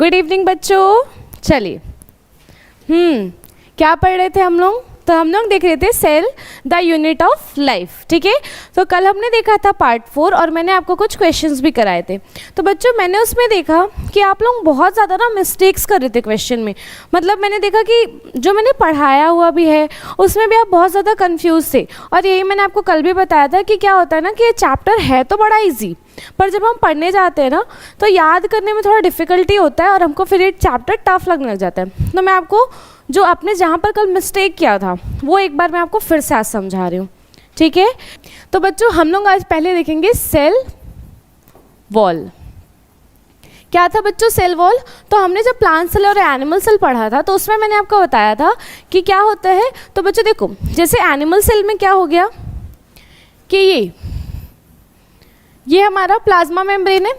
Good evening बच्चों। चलिए क्या पढ़ रहे थे हम लोग? तो हम लोग देख रहे थे cell the unit of life. ठीक है, तो कल हमने देखा था पार्ट 4 और मैंने आपको कुछ क्वेश्चंस भी कराए थे। तो बच्चों मैंने उसमें देखा कि आप लोग बहुत ज़्यादा ना मिस्टेक्स कर रहे थे क्वेश्चन में। मतलब मैंने देखा कि जो मैंने पढ़ाया हुआ भी है उसमें भी आप बहुत ज़्यादा कंफ्यूज थे। और यही मैंने आपको कल भी बताया था कि क्या होता है ना कि ये चैप्टर है तो बड़ा ईजी, पर जब हम पढ़ने जाते हैं ना तो याद करने में थोड़ा डिफ़िकल्टी होता है और हमको फिर ये चैप्टर टफ लगने लग जाता है। तो मैं आपको जो आपने जहाँ पर कल मिस्टेक किया था वो एक बार मैं आपको फिर से आज समझा रही हूँ। ठीक है, तो बच्चों हम लोग आज पहले देखेंगे सेल वॉल। क्या था बच्चों सेल वॉल? तो हमने जब प्लांट सेल और एनिमल सेल पढ़ा था तो उसमें मैंने आपको बताया था कि क्या होता है। तो बच्चों देखो, जैसे एनिमल सेल में क्या हो गया कि ये हमारा प्लाज्मा मेम्ब्रेन है,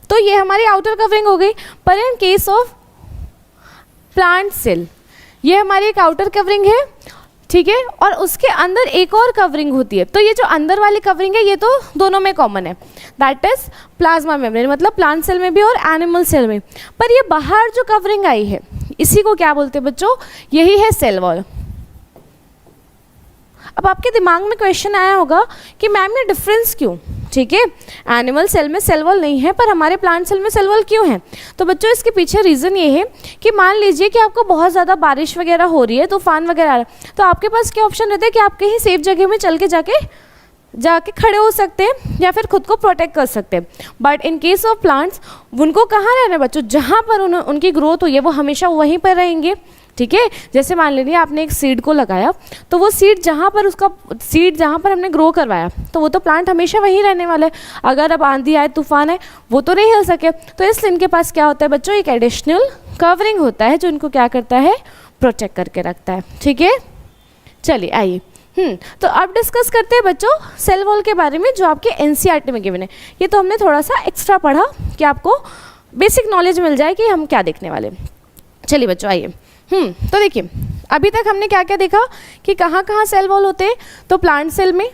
तो ये हमारी आउटर कवरिंग हो गई। पर in case of plant cell ये हमारी एक आउटर कवरिंग है, ठीक है, और उसके अंदर एक और कवरिंग होती है। तो ये जो अंदर वाली कवरिंग है ये तो दोनों में कॉमन है, दैट इज प्लाज्मा मेम्ब्रेन, मतलब प्लांट सेल में भी और एनिमल सेल में। पर ये बाहर जो कवरिंग आई है इसी को क्या बोलते हैं बच्चों? यही है सेल वॉल। अब आपके दिमाग में क्वेश्चन आया होगा कि मैम ये डिफरेंस क्यों? ठीक है, एनिमल सेल में सेल वॉल नहीं है पर हमारे प्लांट सेल में सेल वॉल क्यों है? तो बच्चों इसके पीछे रीज़न ये है कि मान लीजिए कि आपको बहुत ज़्यादा बारिश वगैरह हो रही है, तूफान वगैरह आ रहा है, तो आपके पास क्या ऑप्शन रहता है कि आप कहीं सेफ जगह में चल के जाके खड़े हो सकते हैं या फिर खुद को प्रोटेक्ट कर सकते हैं। But in case of plants उनको कहाँ रहना है बच्चों? जहाँ पर उनकी ग्रोथ हुई है वो हमेशा वहीं पर रहेंगे। ठीक है, जैसे मान लीजिए आपने एक सीड को लगाया तो वो सीड जहाँ पर हमने ग्रो करवाया तो वो तो प्लांट हमेशा वहीं रहने वाला है। अगर अब आंधी आए तूफान आए वो तो नहीं हिल सके, तो इसलिए इनके पास क्या होता है बच्चों? एक एडिशनल कवरिंग होता है जो इनको क्या करता है? प्रोटेक्ट करके रखता है। ठीक है, चलिए आइए तो अब डिस्कस करते हैं बच्चों सेल वॉल के बारे में जो आपके एनसीईआरटी में गिवन है। ये तो हमने थोड़ा सा एक्स्ट्रा पढ़ा कि आपको बेसिक नॉलेज मिल जाए कि हम क्या देखने वाले। चलिए बच्चों आइए। तो देखिए अभी तक हमने क्या क्या देखा कि कहाँ कहाँ सेल वॉल होते हैं। तो प्लांट सेल में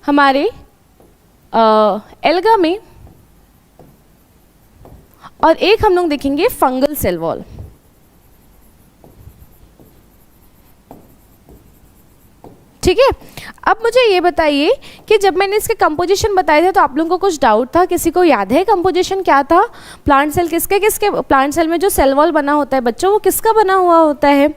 हमारे एल्गा में, और एक हम लोग देखेंगे फंगल सेल वॉल। ठीक है, अब मुझे ये बताइए कि जब मैंने इसके कंपोजिशन बताए थे तो आप लोगों को कुछ डाउट था? किसी को याद है कंपोजिशन क्या था? प्लांट सेल किसके प्लांट सेल में जो सेल वॉल बना होता है बच्चों वो किसका बना हुआ होता है?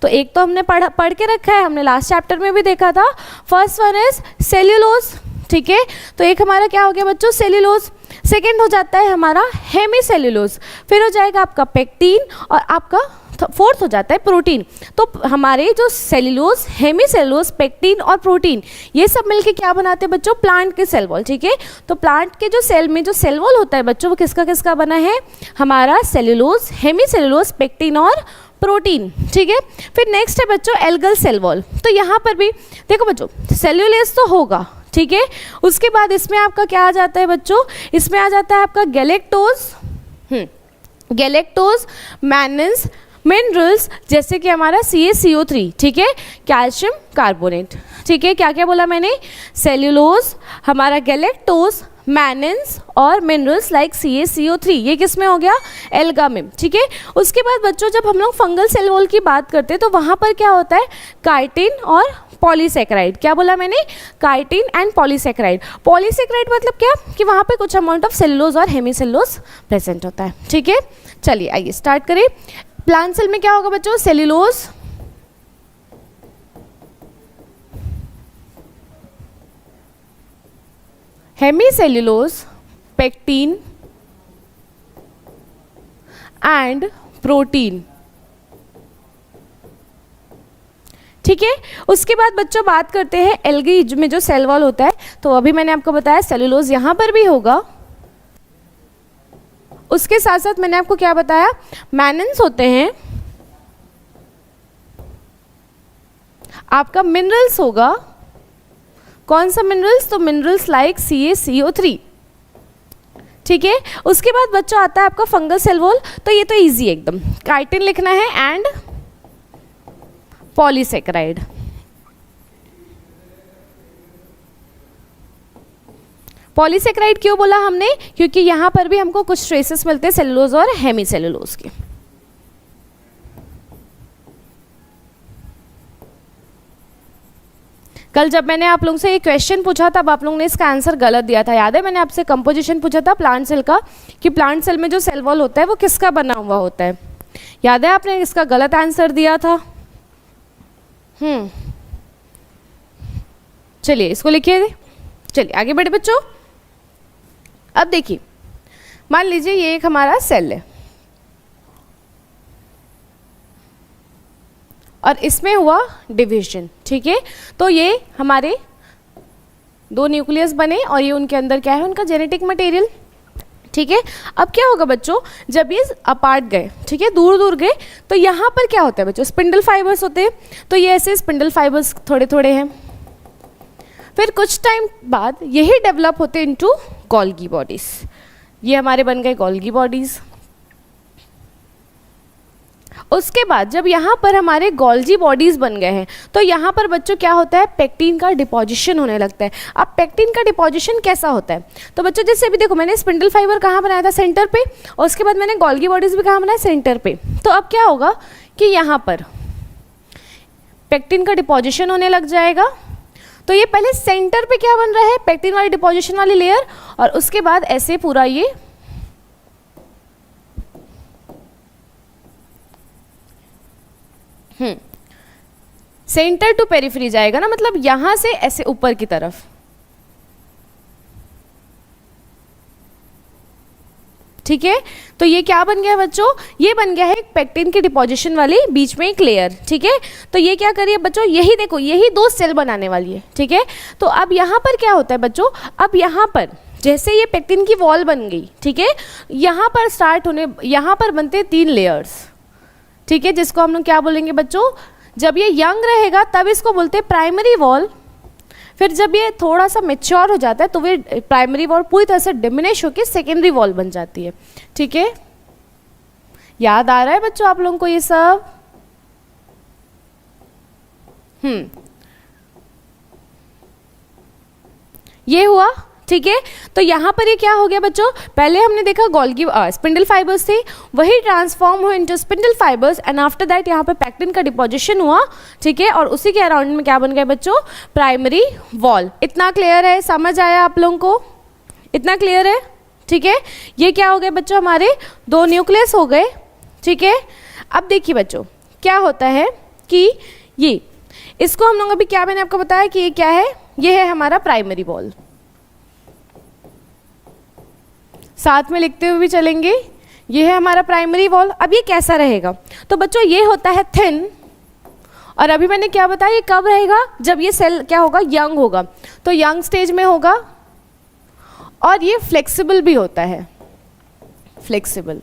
तो एक तो हमने पढ़ के रखा है, हमने लास्ट चैप्टर में भी देखा था। First one is cellulose. ठीक है, तो एक हमारा क्या हो गया बच्चों? सेल्यूलोज। सेकेंड हो जाता है हमारा हेमीसेल्यूलोज, फिर हो जाएगा आपका पेक्टीन और आपका फोर्थ हो जाता है प्रोटीन। तो हमारे जो सेल्यूलोज, हेमीसेल्यूलोज, पेक्टीन और प्रोटीन ये सब मिलके क्या बनाते हैं बच्चों? प्लांट के सेल वॉल। ठीक है, तो प्लांट के जो सेल में जो सेल वॉल होता है बच्चों वो किसका किसका बना है? हमारा सेल्यूलोज, हेमीसेल्यूलोज, पेक्टीन और प्रोटीन। ठीक है, फिर नेक्स्ट है बच्चों एल्गल सेल वॉल। तो यहाँ पर भी देखो बच्चों सेल्यूलोज तो होगा, ठीक है, उसके बाद इसमें आपका क्या आ जाता है बच्चों? इसमें आ जाता है आपका गैलेक्टोज, मैनन्स, मिनरल्स जैसे कि हमारा CaCO3, ठीक है, कैल्शियम कार्बोनेट। ठीक है, क्या क्या बोला मैंने? सेल्यूलोज, हमारा गैलेक्टोज, मैनन्स और मिनरल्स लाइक CaCO3, ये किस में हो गया? एल्गा में। ठीक है, उसके बाद बच्चों जब हम लोग फंगल सेल वॉल की बात करते हैं तो वहाँ पर क्या होता है? काइटिन और पॉलीसेकेराइड। क्या बोला मैंने? Chitin and polysaccharide. पॉलीसेकेराइड मतलब क्या कि वहाँ पे कुछ अमाउंट ऑफ सेल्यूलोज और हेमीसेल्यूलोज प्रेजेंट होता है। ठीक है, चलिए आइए स्टार्ट करें। प्लांट सेल में क्या होगा बच्चों? Cellulose, hemicellulose, pectin and protein. ठीक है, उसके बाद बच्चों बात करते हैं एल्गी में जो सेल वॉल होता है। तो अभी मैंने आपको बताया सेल्यूलोज यहाँ पर भी होगा, उसके साथ साथ मैंने आपको क्या बताया? मैनन्स होते हैं, आपका मिनरल्स होगा। कौन सा मिनरल्स? तो मिनरल्स लाइक CaCO3। ठीक है, उसके बाद बच्चों आता है आपका फंगल सेल वॉल। तो ये तो इजी एकदम, काइटिन लिखना है एंड पॉलीसेकेराइड। पॉलीसेकेराइड क्यों बोला हमने, क्योंकि यहाँ पर भी हमको कुछ ट्रेसेस मिलते हैं सेलुलोज और हेमी सेलुलोज के। कल जब मैंने आप लोगों से ये क्वेश्चन पूछा तब आप लोगों ने इसका आंसर गलत दिया था, याद है? मैंने आपसे कंपोजिशन पूछा था प्लांट सेल का कि प्लांट सेल में जो सेल वॉल होता है वो किसका बना हुआ होता है, याद है? आपने इसका गलत आंसर दिया था। चलिए इसको लिखिए। चलिए आगे बढ़े बच्चों। अब देखिए, मान लीजिए ये एक हमारा सेल है और इसमें हुआ डिवीजन, ठीक है? तो ये हमारे 2 न्यूक्लियस बने और ये उनके अंदर क्या है, उनका जेनेटिक मटेरियल, ठीक है? अब क्या होगा बच्चों, जब ये अपार्ट गए, ठीक है, दूर दूर गए, तो यहाँ पर क्या होता है बच्चों, स्पिंडल फाइबर्स होते हैं। तो ये ऐसे स्पिंडल फाइबर्स थोड़े थोड़े हैं, फिर कुछ टाइम बाद यही डेवलप होते इनटू गोल्गी बॉडीज। ये हमारे बन गए गोल्गी बॉडीज। उसके बाद जब यहाँ पर हमारे गोल्गी बॉडीज बन गए हैं तो यहाँ पर बच्चों क्या होता है, पेक्टिन का डिपोजिशन होने लगता है। अब पेक्टिन का डिपोजिशन कैसा होता है, तो बच्चों जैसे अभी देखो मैंने स्पिंडल फाइबर कहाँ बनाया था, सेंटर पे, और उसके बाद मैंने गोल्गी बॉडीज भी कहाँ बनाया, सेंटर पे। तो अब क्या होगा कि यहाँ पर पेक्टिन का डिपोजिशन होने लग जाएगा। तो ये पहले सेंटर पे क्या बन रहा है, पेक्टिन वाली डिपोजिशन वाली लेयर, और उसके बाद ऐसे पूरा ये सेंटर टू पेरिफेरी जाएगा ना, मतलब यहां से ऐसे ऊपर की तरफ, ठीक है? तो ये क्या बन गया बच्चों, ये बन गया है एक पेक्टिन की डिपोजिशन वाली बीच में एक लेयर, ठीक है? तो ये क्या करिए बच्चों, यही देखो, यही 2 सेल बनाने वाली है, ठीक है? तो अब यहाँ पर क्या होता है बच्चों, अब यहाँ पर जैसे ये पेक्टिन की वॉल बन गई, ठीक है, यहाँ पर स्टार्ट होने, यहाँ पर बनते हैं 3 लेयर्स, ठीक है, जिसको हम लोग क्या बोलेंगे बच्चों, जब ये यंग रहेगा तब इसको बोलते हैं प्राइमरी वॉल। फिर जब ये थोड़ा सा मेच्योर हो जाता है तो वे प्राइमरी वॉल पूरी तरह से डिमिनिश होकर सेकेंडरी वॉल बन जाती है, ठीक है? याद आ रहा है बच्चों आप लोगों को ये सब? ये हुआ, ठीक है? तो यहाँ पर ये क्या हो गया बच्चों, पहले हमने देखा गोल्गी स्पिंडल फाइबर्स थे, वही ट्रांसफॉर्म हुए into spindle fibres, and after that यहाँ पे पेक्टिन का डिपोजिशन हुआ, ठीक है? और उसी के अराउंड में क्या बन गए बच्चों, प्राइमरी वॉल। इतना क्लियर है, समझ आया आप लोगों को? इतना क्लियर है, ठीक है? ये क्या हो गए बच्चों, हमारे 2 न्यूक्लियस हो गए, ठीक है? अब देखिए बच्चों क्या होता है कि ये, इसको हम लोग अभी क्या, मैंने आपको बताया कि ये क्या है, ये है हमारा प्राइमरी वॉल। साथ में लिखते हुए भी चलेंगे, ये है हमारा प्राइमरी वॉल। अब ये कैसा रहेगा, तो बच्चों ये होता है थिन, और अभी मैंने क्या बताया, ये कब रहेगा, जब ये सेल क्या होगा, यंग होगा, तो यंग स्टेज में होगा, और ये फ्लेक्सिबल भी होता है, फ्लेक्सिबल,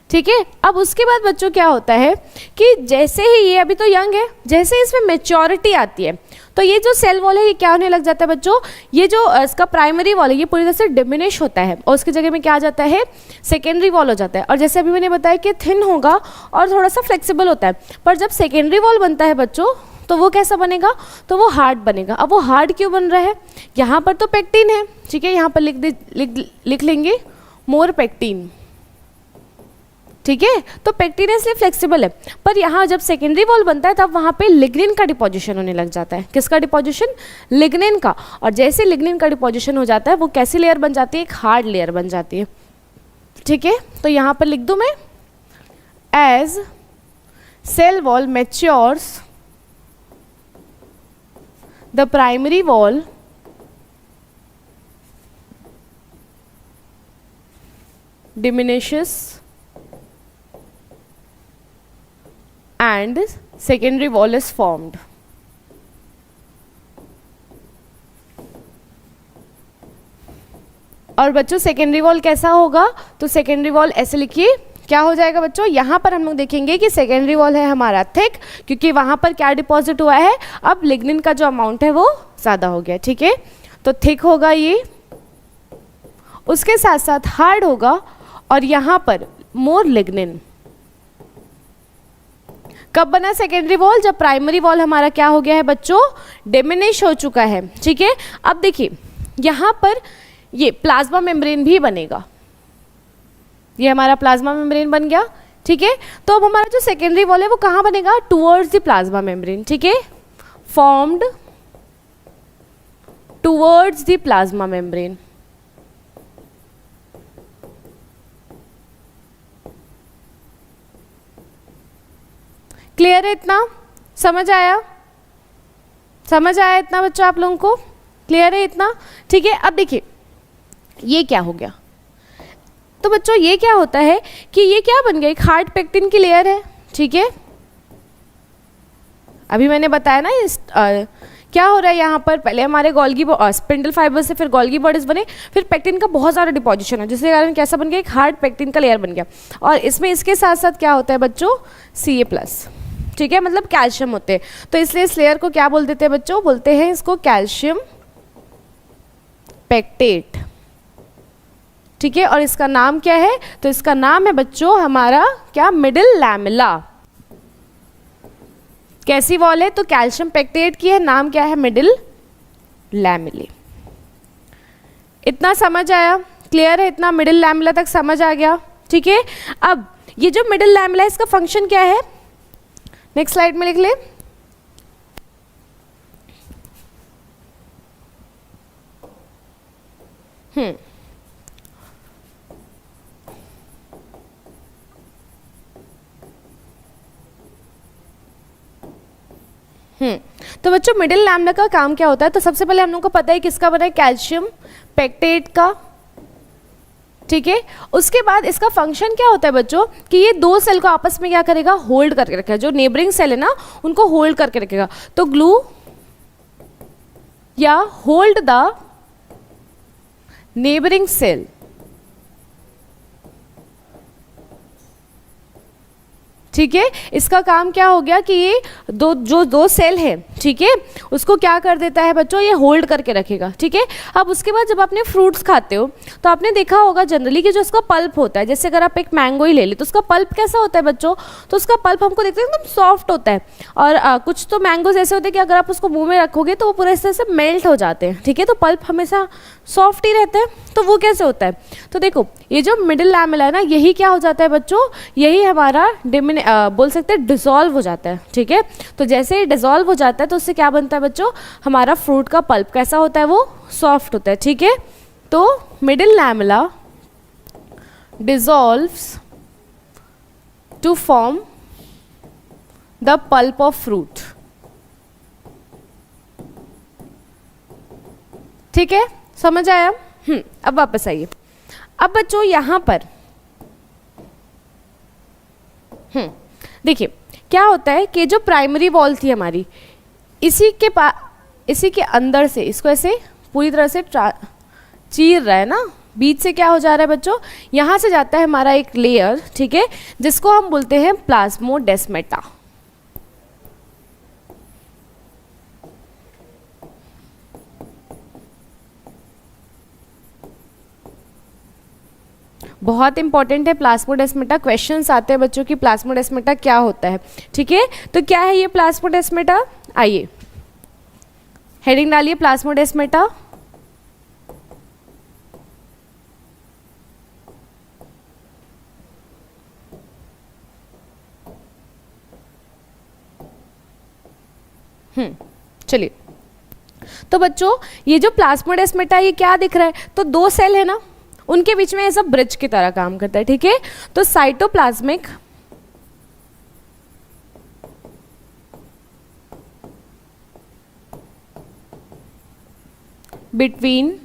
ठीक है? अब उसके बाद बच्चों क्या होता है कि जैसे ही ये अभी तो यंग है, जैसे इसमें मेच्योरिटी आती है तो ये जो सेल वॉल है ये क्या होने लग जाता है बच्चों, ये जो इसका प्राइमरी वॉल है ये पूरी तरह से डिमिनिश होता है और उसकी जगह में क्या आ जाता है, सेकेंडरी वॉल हो जाता है। और जैसे अभी मैंने बताया कि थिन होगा और थोड़ा सा फ्लेक्सिबल होता है, पर जब सेकेंडरी वॉल बनता है बच्चों तो वो कैसा बनेगा, तो वो हार्ड बनेगा। अब वो हार्ड क्यों बन रहा है, यहाँ पर तो पेक्टिन है, ठीक है, यहाँ पर लिख लेंगे मोर पेक्टिन, ठीक है? तो पेक्टिन इसलिए फ्लेक्सिबल है, पर यहाँ जब सेकेंडरी वॉल बनता है तब वहाँ पे लिग्निन का डिपोजिशन होने लग जाता है। किसका डिपोजिशन, लिग्निन का। और जैसे लिग्निन का डिपोजिशन हो जाता है वो कैसी लेयर बन जाती है, एक हार्ड लेयर बन जाती है, ठीक है? तो यहाँ पर लिख दूँ मैं, as cell wall matures the primary wall diminishes and secondary wall is formed. और बच्चों सेकेंडरी वॉल कैसा होगा, तो सेकेंडरी वॉल ऐसे लिखिए, क्या हो जाएगा बच्चों, यहाँ पर हम लोग देखेंगे कि सेकेंडरी वॉल है हमारा थिक, क्योंकि वहाँ पर क्या डिपॉजिट हुआ है, अब लिग्निन का जो अमाउंट है वो ज़्यादा हो गया, ठीक है? तो थिक होगा ये, उसके साथ साथ हार्ड होगा, और यहाँ पर मोर लिग्निन। कब बना सेकेंडरी वॉल, जब प्राइमरी वॉल हमारा क्या हो गया है बच्चों, डिमिनिश हो चुका है, ठीक है? अब देखिए यहाँ पर ये प्लाज्मा मेम्ब्रेन भी बनेगा, ये हमारा प्लाज्मा मेम्ब्रेन बन गया, ठीक है। तो अब हमारा जो सेकेंडरी वॉल है वो कहाँ बनेगा, टुवर्ड्स द प्लाज्मा मेम्ब्रेन, ठीक है, formed towards the plasma membrane. Clear है इतना, समझ आया, समझ आया इतना बच्चों आप लोगों को, क्लियर है इतना, ठीक है। अब देखिए ये क्या हो गया, तो बच्चों ये क्या होता है कि ये क्या बन गया, एक हार्ड पेक्टिन की लेयर है, ठीक है। अभी मैंने बताया ना क्या हो रहा है यहाँ पर, पहले हमारे गोल्गी स्पिंडल फाइबर से फिर गोल्गी बॉडीज बने, फिर पेक्टिन का बहुत सारा डिपोजिशन है, जिसके कारण कैसा बन गया, एक हार्ड पेक्टिन का लेयर बन गया। और इसमें इसके साथ साथ क्या होता है बच्चों, Ca+, ठीक है, मतलब कैल्शियम होते हैं। तो इसलिए इस लेयर को क्या बोल देते हैं बच्चों, बोलते हैं इसको कैल्शियम पेक्टेट, ठीक है। और इसका नाम क्या है, तो इसका नाम है बच्चों हमारा क्या, मिडिल लैमेला। कैसी वॉल है, तो कैल्शियम पेक्टेट की है, नाम क्या है, मिडिल लैमेले। इतना समझ आया, क्लियर है इतना, मिडिल लैमेला तक समझ आ गया, ठीक है। अब ये जो मिडिल लैमेला है इसका फंक्शन क्या है, नेक्स्ट स्लाइड में लिख ले। तो बच्चों मिडिल लैमेला का काम क्या होता है, तो सबसे पहले हम लोगों को पता है किसका बना है, कैल्शियम पेक्टेट का, ठीक है। उसके बाद इसका फंक्शन क्या होता है बच्चों कि ये दो सेल को आपस में क्या करेगा, होल्ड करके रखेगा, जो नेबरिंग सेल है ना उनको होल्ड करके रखेगा। तो ग्लू या होल्ड द नेबरिंग सेल, ठीक है। इसका काम क्या हो गया कि ये दो सेल है, ठीक है, उसको क्या कर देता है बच्चों, ये होल्ड करके रखेगा, ठीक है। अब उसके बाद जब आपने फ्रूट्स खाते हो तो आपने देखा होगा जनरली कि जो उसका पल्प होता है, जैसे अगर आप एक मैंगो ही ले ले तो उसका पल्प कैसा होता है बच्चों, तो उसका पल्प हमको देखते हैं एकदम सॉफ्ट होता है। और कुछ तो मैंगोज ऐसे होते हैं कि अगर आप उसको मुंह में रखोगे तो वो पूरे इस तरह से मेल्ट हो जाते हैं, ठीक है। तो पल्प हमेशा सॉफ्ट ही रहता है, तो वो कैसे होता है, तो देखो ये जो मिडिल लैमेला है ना, यही क्या हो जाता है बच्चों, यही हमारा बोल सकते हैं डिसॉल्व हो जाता है, ठीक है। तो जैसे ही डिसॉल्व हो जाता है तो उससे क्या बनता है बच्चों, हमारा फ्रूट का पल्प कैसा होता है, वो सॉफ्ट होता है, ठीक है। तो middle lamella dissolves to form the pulp of fruit, ठीक है, समझ आया। अब वापस आइए। अब बच्चों यहां पर देखिए क्या होता है कि जो प्राइमरी वॉल थी हमारी, इसी के अंदर से इसको ऐसे पूरी तरह से चीर रहा है ना, बीच से क्या हो जा रहा है बच्चों, यहाँ से जाता है हमारा एक लेयर, ठीक है, जिसको हम बोलते हैं प्लाज्मोडेस्मेटा। बहुत इंपॉर्टेंट है प्लाज्मोडेस्मेटा, क्वेश्चंस आते हैं बच्चों की प्लाज्मोडेस्मेटा क्या होता है, ठीक है। तो क्या है ये प्लाज्मोडेस्मेटा, आइए हेडिंग डालिए प्लाज्मोडेस्मेटा। चलिए, तो बच्चों ये जो प्लाज्मोडेस्मेटा ये क्या दिख रहा है, तो दो सेल है ना, उनके बीच में ऐसा ब्रिज की तरह काम करता है, ठीक है। तो cytoplasmic between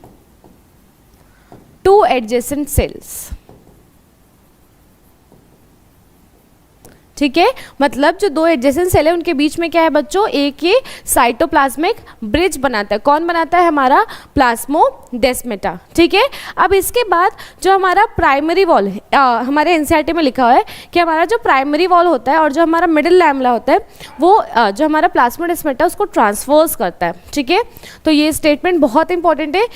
two adjacent sales, ठीक है, मतलब जो दो एडजेसेंट सेल है उनके बीच में क्या है बच्चों, एक ये साइटोप्लाज्मिक ब्रिज बनाता है। कौन बनाता है, हमारा प्लाज्मोडेस्मेटा, ठीक है। अब इसके बाद जो हमारा प्राइमरी वॉल है, हमारे एनसीईआरटी में लिखा हुआ है कि हमारा जो प्राइमरी वॉल होता है और जो हमारा मिडिल लैमेला होता है वो जो हमारा प्लाज्मोडेस्मेटा उसको ट्रांसफर्स करता है, ठीक है। तो ये स्टेटमेंट बहुत इंपॉर्टेंट है।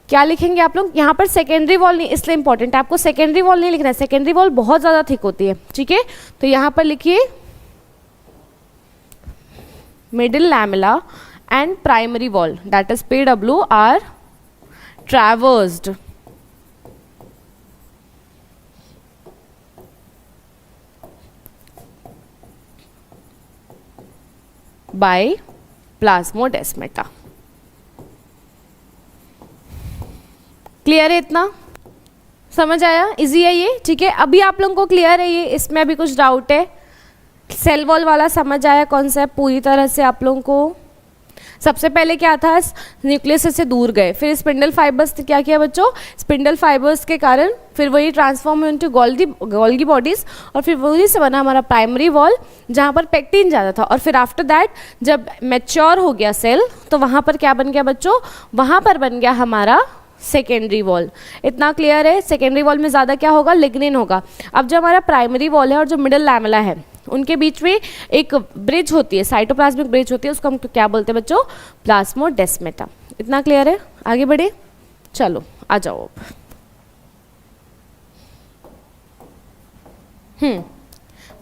क्या लिखेंगे आप लोग यहाँ पर, सेकेंडरी वॉल नहीं, इसलिए इंपॉर्टेंट है, आपको सेकेंडरी वॉल नहीं लिखना है, सेकेंडरी वॉल बहुत ज़्यादा थिक होती है, ठीक है। तो यहाँ पर लिखिए middle lamella and primary wall, that is PW are traversed by plasmodesmata। Clear है? इतना समझ आया? इजी है ये, ठीक है। अभी आप लोगों को क्लियर है ये? इसमें अभी कुछ डाउट है? सेल वॉल वाला समझ आया कॉन्सेप्ट पूरी तरह से आप लोगों को? सबसे पहले क्या था, न्यूक्लियस से दूर गए, फिर स्पिंडल फाइबर्स क्या किया बच्चों, स्पिंडल फाइबर्स के कारण फिर वही ट्रांसफॉर्म इनटू गोल्गी बॉडीज, और फिर वही से बना हमारा प्राइमरी वॉल जहाँ पर पेक्टिन ज़्यादा था। और फिर आफ्टर दैट जब मैच्योर हो गया सेल तो वहाँ पर क्या बन गया बच्चों, वहाँ पर बन गया हमारा सेकेंडरी वॉल। इतना क्लियर है? सेकेंडरी वॉल में ज़्यादा क्या होगा, लिग्निन होगा। अब जो हमारा प्राइमरी वॉल है और जो मिडल लैमेला है उनके बीच में एक ब्रिज होती है, साइटोप्लाज्मिक ब्रिज होती है, उसको हम क्या बोलते हैं बच्चों, प्लाज्मोडेस्माटा। इतना क्लियर है? आगे बढ़े, चलो आ जाओ अब।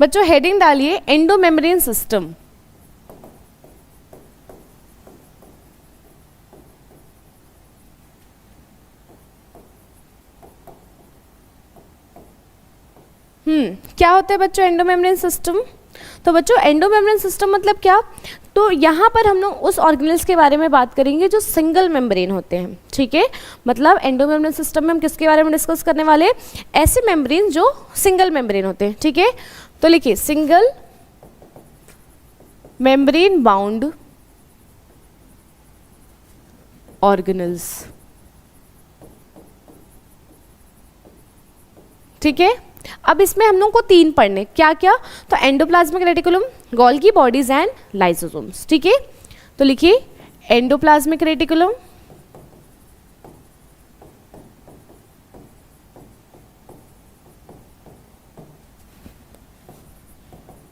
बच्चों हेडिंग डालिए एंडोमेम्ब्रेन सिस्टम। क्या होता है बच्चों एंडोमेम्ब्रेन सिस्टम? तो बच्चों एंडोमेम्ब्रेन सिस्टम मतलब क्या, तो यहाँ पर हम लोग उस ऑर्गेनेल्स के बारे में बात करेंगे जो सिंगल मेम्ब्रेन होते हैं, ठीक है। मतलब एंडोमेम्ब्रेन सिस्टम में हम किसके बारे में डिस्कस करने वाले हैं, ऐसे मेम्ब्रेन जो सिंगल मेम्ब्रेन होते हैं, ठीक है। तो लिखिए सिंगल मेम्ब्रेन बाउंड ऑर्गेनेल्स, ठीक है। अब इसमें हम लोग को 3 पढ़ने, क्या क्या, तो endoplasmic reticulum, Golgi bodies and lysosomes, ठीक है। तो लिखिए endoplasmic reticulum,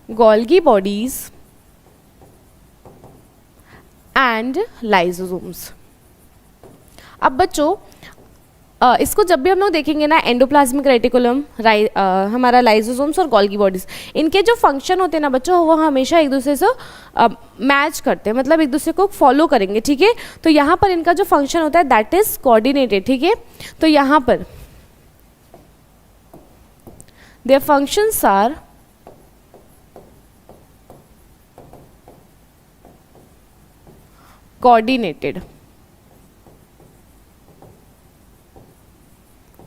Golgi bodies and lysosomes. अब बच्चों इसको जब भी हम लोग देखेंगे ना, एंडोप्लाज्मिक रेटिकुलम, हमारा लाइसोसोम्स और गोल्गी बॉडीज, इनके जो फंक्शन होते हैं ना बच्चों, वो हमेशा एक दूसरे से मैच करते हैं, मतलब एक दूसरे को फॉलो करेंगे, ठीक है। तो यहाँ पर इनका जो फंक्शन होता है दैट इज कोऑर्डिनेटेड, ठीक है। तो यहाँ पर देयर फंक्शंस आर कोऑर्डिनेटेड,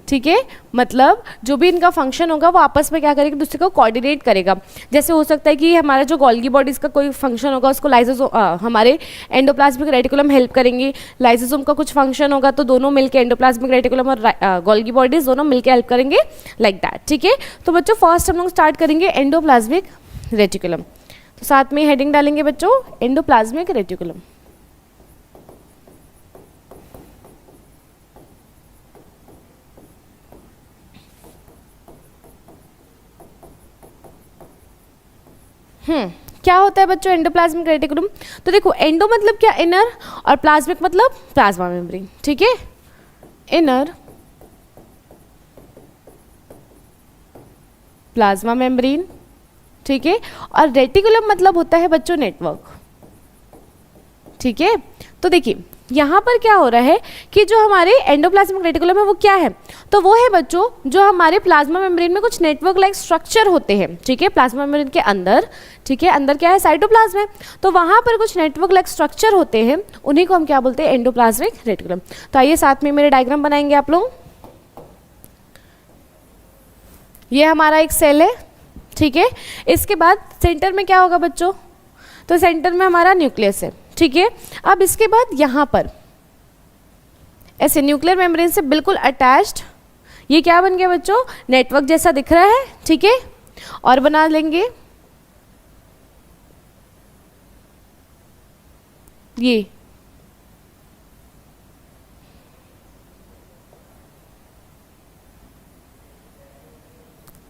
ठीक है। मतलब जो भी इनका फंक्शन होगा वो आपस में क्या करेगा, दूसरे को कोऑर्डिनेट करेगा। जैसे हो सकता है कि हमारा जो गोल्गी बॉडीज का कोई फंक्शन होगा उसको लाइसोसोम, हमारे एंडोप्लाज्मिक रेटिकुलम हेल्प करेंगे, लाइसोसोम का कुछ फंक्शन होगा तो दोनों मिलकर एंडोप्लाज्मिक रेटिकुलम और गोल्गी बॉडीज दोनों मिलकर हेल्प करेंगे, लाइक दैट, ठीक है। तो बच्चों फर्स्ट हम लोग स्टार्ट करेंगे एंडोप्लाज्मिक रेटिकुलम, तो साथ में हेडिंग डालेंगे बच्चों एंडोप्लाज्मिक रेटिकुलम। क्या होता है बच्चों एंडोप्लाज्मिक रेटिकुलम? तो देखो एंडो मतलब क्या, इनर, और प्लाज्मिक मतलब प्लाज्मा मेम्ब्रेन, ठीक है। इनर प्लाज्मा मेम्ब्रेन, ठीक है। और रेटिकुलम मतलब होता है बच्चों नेटवर्क, ठीक है। तो देखिए यहाँ पर क्या हो रहा है कि जो हमारे एंडोप्लाज्मिक रेटिकुलम है वो क्या है, तो वो है बच्चों जो हमारे प्लाज्मा मेम्ब्रेन में कुछ नेटवर्क लाइक स्ट्रक्चर होते हैं, ठीक है। प्लाज्मा मेम्ब्रेन के अंदर, ठीक है, अंदर क्या है, साइटोप्लाज्म है, तो वहाँ पर कुछ नेटवर्क लाइक स्ट्रक्चर होते हैं, उन्हीं को हम क्या बोलते हैं, एंडोप्लाज्मिक रेटिकुलम। तो आइए साथ में मेरे डायग्राम बनाएंगे आप लोग। ये हमारा एक सेल है, ठीक है। इसके बाद सेंटर में क्या होगा बच्चों, तो सेंटर में हमारा न्यूक्लियस है, ठीक है। अब इसके बाद यहाँ पर ऐसे न्यूक्लियर मेम्ब्रेन से बिल्कुल अटैच्ड ये क्या बन गया बच्चों, नेटवर्क जैसा दिख रहा है, ठीक है। और बना लेंगे ये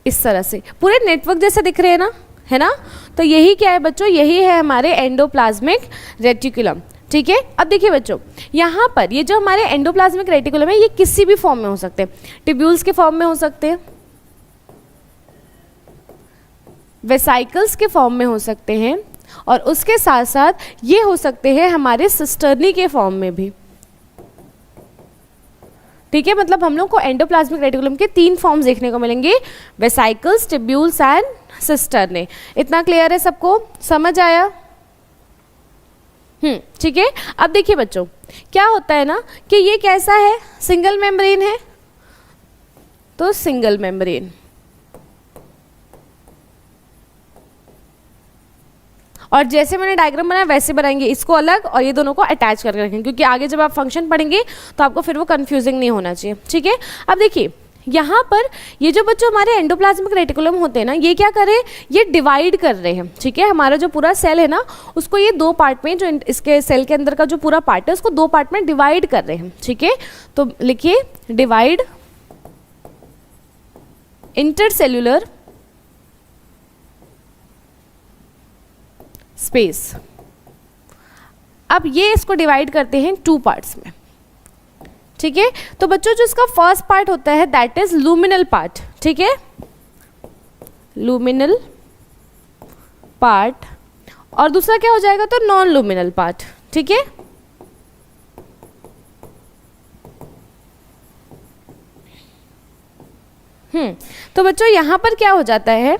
इस तरह से पूरे नेटवर्क जैसे दिख रहे हैं ना, है ना। तो यही क्या है बच्चों, यही है हमारे एंडोप्लाज्मिक रेटिकुलम, ठीक है। अब देखिए बच्चों यहाँ पर ये जो हमारे एंडोप्लाज्मिक रेटिकुलम है ये किसी भी फॉर्म में हो सकते हैं, ट्यूब्यूल्स के फॉर्म में हो सकते हैं, वेसाइकल्स के फॉर्म में हो सकते हैं, और उसके साथ साथ ये हो सकते हैं हमारे सिस्टर्नी के फॉर्म में भी, ठीक है, मतलब हम लोग को एंडोप्लाज्मिक रेटिकुलम के 3 फॉर्म्स देखने को मिलेंगे, वेसाइकल्स, टिब्यूल्स एंड सिस्टर्ने। इतना क्लियर है सबको, समझ आया? ठीक है। अब देखिए बच्चों, क्या होता है ना कि ये कैसा है, सिंगल मेम्ब्रेन है, तो सिंगल मेम्ब्रेन, और जैसे मैंने डायग्राम बनाया वैसे बनाएंगे, इसको अलग और ये दोनों को अटैच करके रखेंगे, क्योंकि आगे जब आप फंक्शन पढ़ेंगे तो आपको फिर वो कंफ्यूजिंग नहीं होना चाहिए। ठीक है, अब देखिए यहाँ पर ये जो बच्चों हमारे एंडोप्लाज्मिक रेटिकुलम होते हैं ना, ये क्या कर रहे हैं, ये डिवाइड कर रहे हैं। ठीक है, हमारा जो पूरा सेल है ना, उसको ये 2 पार्ट में, जो इसके सेल के अंदर का जो पूरा पार्ट है उसको 2 पार्ट में डिवाइड कर रहे हैं। ठीक है, तो लिखिए डिवाइड इंटरसेल्यूलर स्पेस। अब ये इसको डिवाइड करते हैं 2 पार्ट्स में। ठीक है, तो बच्चों जो इसका फर्स्ट पार्ट होता है दैट इज लूमिनल पार्ट। ठीक है, लूमिनल पार्ट, और दूसरा क्या हो जाएगा, तो नॉन लूमिनल पार्ट। ठीक है, तो बच्चों यहां पर क्या हो जाता है,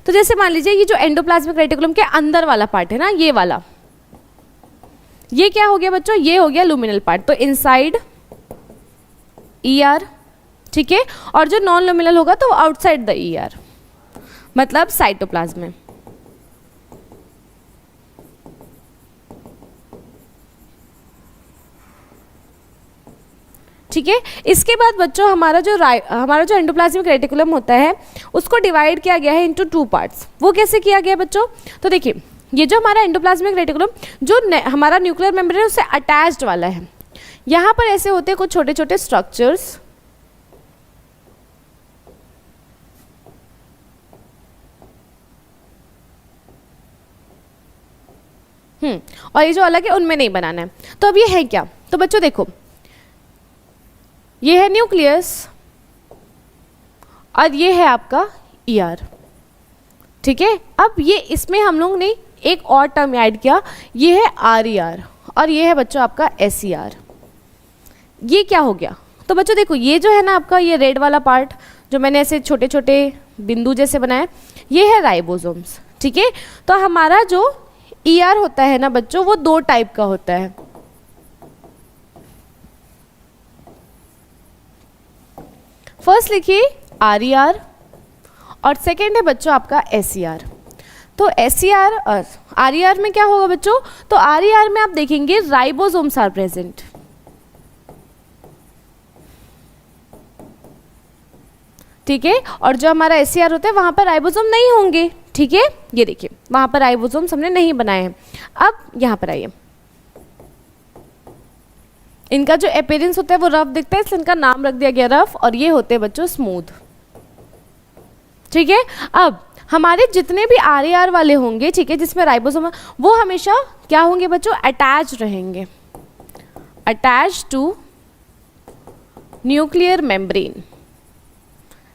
तो जैसे मान लीजिए ये जो एंडोप्लाज्मिक रेटिकुलम के अंदर वाला पार्ट है ना, ये वाला, ये क्या हो गया बच्चों, ये हो गया लूमिनल पार्ट, तो इनसाइड ईआर। ठीक है, और जो नॉन लूमिनल होगा तो आउटसाइड द ईआर, मतलब साइटोप्लाज्म में। ठीक है, इसके बाद बच्चों हमारा जो एंडोप्लाज्मिक रेटिकुलम होता है उसको डिवाइड किया गया है इनटू 2 पार्ट्स। वो कैसे किया गया बच्चों, तो देखिए ये जो हमारा एंडोप्लाज्मिक रेटिकुलम जो हमारा न्यूक्लियर मेम्ब्रेन है उससे अटैच्ड वाला है, यहाँ पर ऐसे होते हैं कुछ छोटे छोटे स्ट्रक्चर्स, और ये जो अलग है उनमें नहीं बनाना है। तो अब ये है क्या, तो बच्चों देखो ये है न्यूक्लियस और ये है आपका ईआर। ठीक है, अब ये इसमें हम लोग ने एक और टर्म ऐड किया, ये है आरईआर और ये है बच्चों आपका एसईआर। ये क्या हो गया, तो बच्चों देखो ये जो है ना आपका ये रेड वाला पार्ट जो मैंने ऐसे छोटे छोटे बिंदु जैसे बनाए, ये है राइबोसोम्स। ठीक है, तो हमारा जो ईआर होता है ना बच्चों वो 2 टाइप का होता है। फर्स्ट लिखिए आरईआर और सेकेंड है बच्चों आपका एसईआर। तो एसईआर और आरईआर में क्या होगा बच्चों, तो आरईआर में आप देखेंगे राइबोसोम्स आर प्रेजेंट। ठीक है, और जो हमारा एसईआर होता है वहां पर राइबोसोम नहीं होंगे। ठीक है, ये देखिए वहां पर राइबोसोम्स हमने नहीं बनाए हैं। अब यहां पर आइए, इनका जो अपीयरेंस होता है वो रफ दिखता है इसलिए इनका नाम रख दिया गया रफ, और ये होते हैं बच्चों स्मूथ। ठीक है, अब हमारे जितने भी आरईआर वाले होंगे, ठीक है, जिसमें राइबोसोम वो हमेशा क्या होंगे बच्चों, अटैच रहेंगे, अटैच टू न्यूक्लियर मेम्ब्रेन।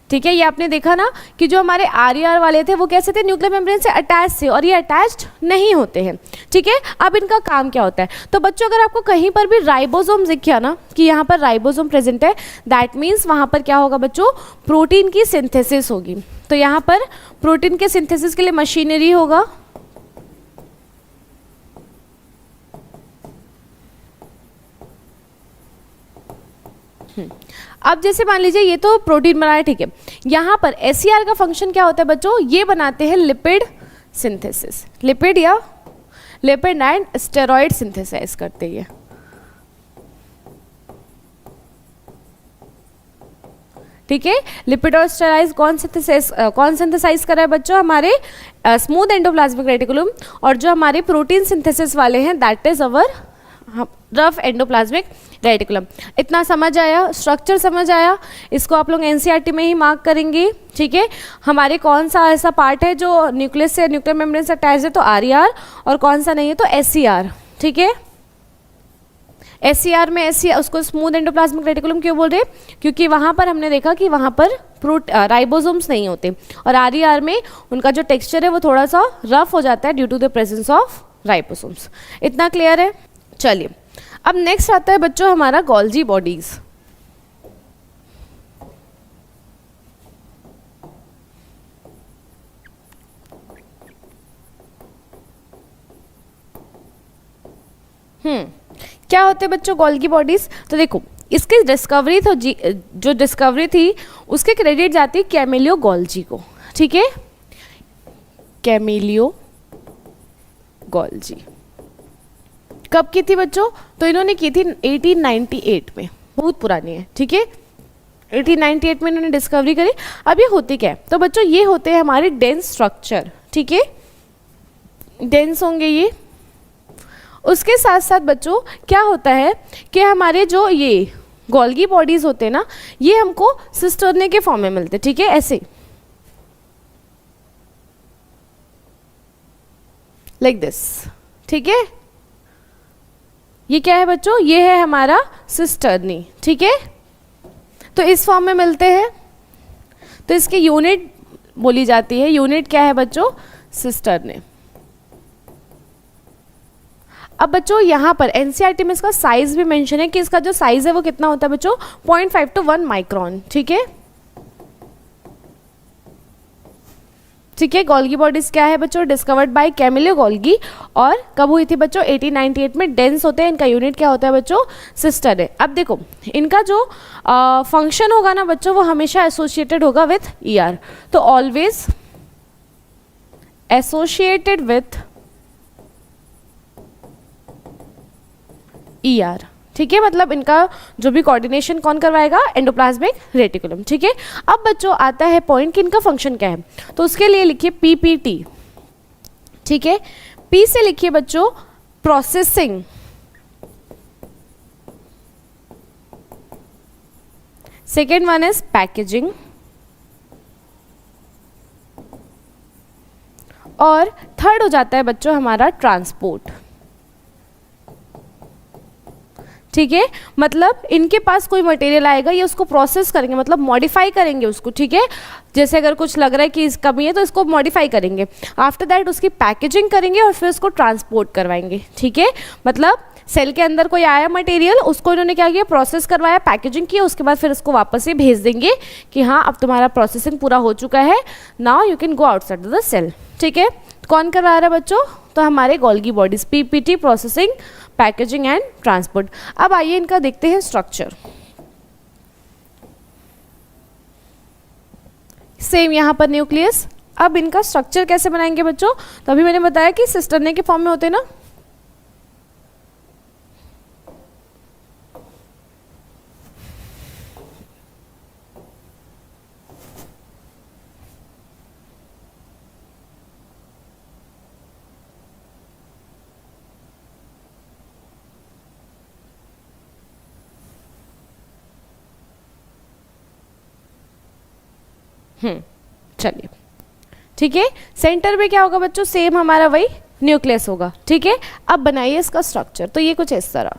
ठीक है, ये आपने देखा ना कि जो हमारे आरईआर वाले थे वो कैसे थे, न्यूक्लियर मेम्ब्रेन से अटैच थे, और ये अटैच्ड नहीं होते हैं। ठीक है, अब इनका काम क्या होता है, तो बच्चों अगर आपको कहीं पर भी राइबोसोम दिखा ना कि यहाँ पर राइबोसोम प्रेजेंट है, दैट मीन्स वहाँ पर क्या होगा बच्चों, प्रोटीन की सिंथेसिस होगी। तो यहाँ पर प्रोटीन के सिंथेसिस के लिए मशीनरी होगा, अब जैसे मान लीजिए ये तो प्रोटीन बना है। ठीक है, यहाँ पर एसईआर का फंक्शन क्या होता है बच्चों, ये बनाते हैं लिपिड सिंथेसिस, लिपिड या लिपिड एंड स्टेरॉइड सिंथेसाइज करते हैं। ठीक है, लिपिड और स्टेरॉइड कौन सिंथेसाइज कर रहा है बच्चों, हमारे स्मूथ एंडोप्लाज्मिक रेटिकुलम, और जो हमारे प्रोटीन सिंथेसिस वाले हैं that is our rough endoplasmic reticulum. इतना समझ आया, स्ट्रक्चर समझ आया, इसको आप लोग एनसीईआरटी में ही मार्क करेंगे। ठीक है, हमारे कौन सा ऐसा पार्ट है जो न्यूक्लियस से न्यूक्लियर मेम्ब्रेन से अटैच है, तो आरईआर, और कौन सा नहीं है तो एसईआर। ठीक है, एसईआर में एसईआर उसको स्मूथ एंडोप्लाज्मिक रेटिकुलम क्यों बोल रहे हैं, क्योंकि वहाँ पर हमने देखा कि वहाँ पर राइबोसोम्स नहीं होते, और आरईआर में उनका जो टेक्सचर है वो थोड़ा सा रफ हो जाता है due to the presence of ribosomes. इतना क्लियर है। चलिए अब नेक्स्ट आता है बच्चों हमारा गोल्जी बॉडीज। क्या होते हैं बच्चों गोल्गी बॉडीज? तो देखो इसकी डिस्कवरी तो जो डिस्कवरी थी उसके क्रेडिट जाती है कैमिलियो गोल्जी को, ठीक है, कैमिलियो गोल्जी। कब की थी बच्चों? तो इन्होंने की थी 1898 में, बहुत पुरानी है, ठीक है, 1898 में इन्होंने डिस्कवरी करी। अब ये होती क्या है? तो बच्चों ये होते हैं हमारे डेंस स्ट्रक्चर, ठीक है, डेंस होंगे ये। उसके साथ साथ बच्चों क्या होता है कि हमारे जो ये गोल्गी बॉडीज होते हैं ना, ये हमको सिस्टर्ने के फॉर्म में मिलते हैं, ठीक है, ऐसे लाइक दिस, ठीक है। ये क्या है बच्चों? ये है हमारा सिस्टर्नी, ठीक है, तो इस फॉर्म में मिलते हैं। तो इसकी यूनिट बोली जाती है, यूनिट क्या है बच्चों? सिस्टर्ने। अब बच्चों यहाँ पर एनसीईआरटी में इसका साइज भी मेंशन है कि इसका जो साइज है वो कितना होता है बच्चों? 0.5 to 1 माइक्रोन, ठीक है, ठीक है। गोल्गी बॉडीज क्या है बच्चों? डिस्कवर्ड बाय कैमिलियो गोल्गी, और कब हुई थी बच्चों? 1898 में। डेंस होते हैं, इनका यूनिट क्या होता है बच्चों? सिस्टर है। अब देखो इनका जो फंक्शन होगा ना बच्चों, वो हमेशा एसोसिएटेड होगा विथ ईआर, तो ऑलवेज एसोसिएटेड विथ ईआर, ठीक है, मतलब इनका जो भी कोऑर्डिनेशन कौन करवाएगा? एंडोप्लाज्मिक रेटिकुलम, ठीक है। अब बच्चों आता है पॉइंट कि इनका फंक्शन क्या है, तो उसके लिए लिखिए पीपीटी, ठीक है। पी से लिखिए बच्चों processing, second one is packaging, और थर्ड हो जाता है बच्चों हमारा ट्रांसपोर्ट, ठीक है। मतलब इनके पास कोई मटेरियल आएगा, ये उसको प्रोसेस करेंगे, मतलब मॉडिफाई करेंगे उसको, ठीक है। जैसे अगर कुछ लग रहा है कि इस कमी है तो इसको मॉडिफाई करेंगे, आफ्टर दैट उसकी पैकेजिंग करेंगे और फिर उसको ट्रांसपोर्ट करवाएंगे, ठीक है। मतलब सेल के अंदर कोई आया मटेरियल, उसको इन्होंने क्या किया? प्रोसेस करवाया, पैकेजिंग किया, उसके बाद फिर उसको वापस से भेज देंगे कि हाँ अब तुम्हारा प्रोसेसिंग पूरा हो चुका है, now you can go outside the cell, ठीक है। कौन करवा रहा है बच्चों? तो हमारे Golgi bodies, PPT, processing, packaging and transport. अब आइए इनका देखते हैं स्ट्रक्चर। सेम यहाँ पर न्यूक्लियस। अब इनका स्ट्रक्चर कैसे बनाएंगे बच्चों? तो अभी मैंने बताया कि सिस्टर्ने के फॉर्म में होते हैं ना, चलिए, ठीक है। सेंटर में क्या होगा बच्चों? सेम हमारा वही न्यूक्लियस होगा, ठीक है। अब बनाइए इसका स्ट्रक्चर, तो ये कुछ इस तरह,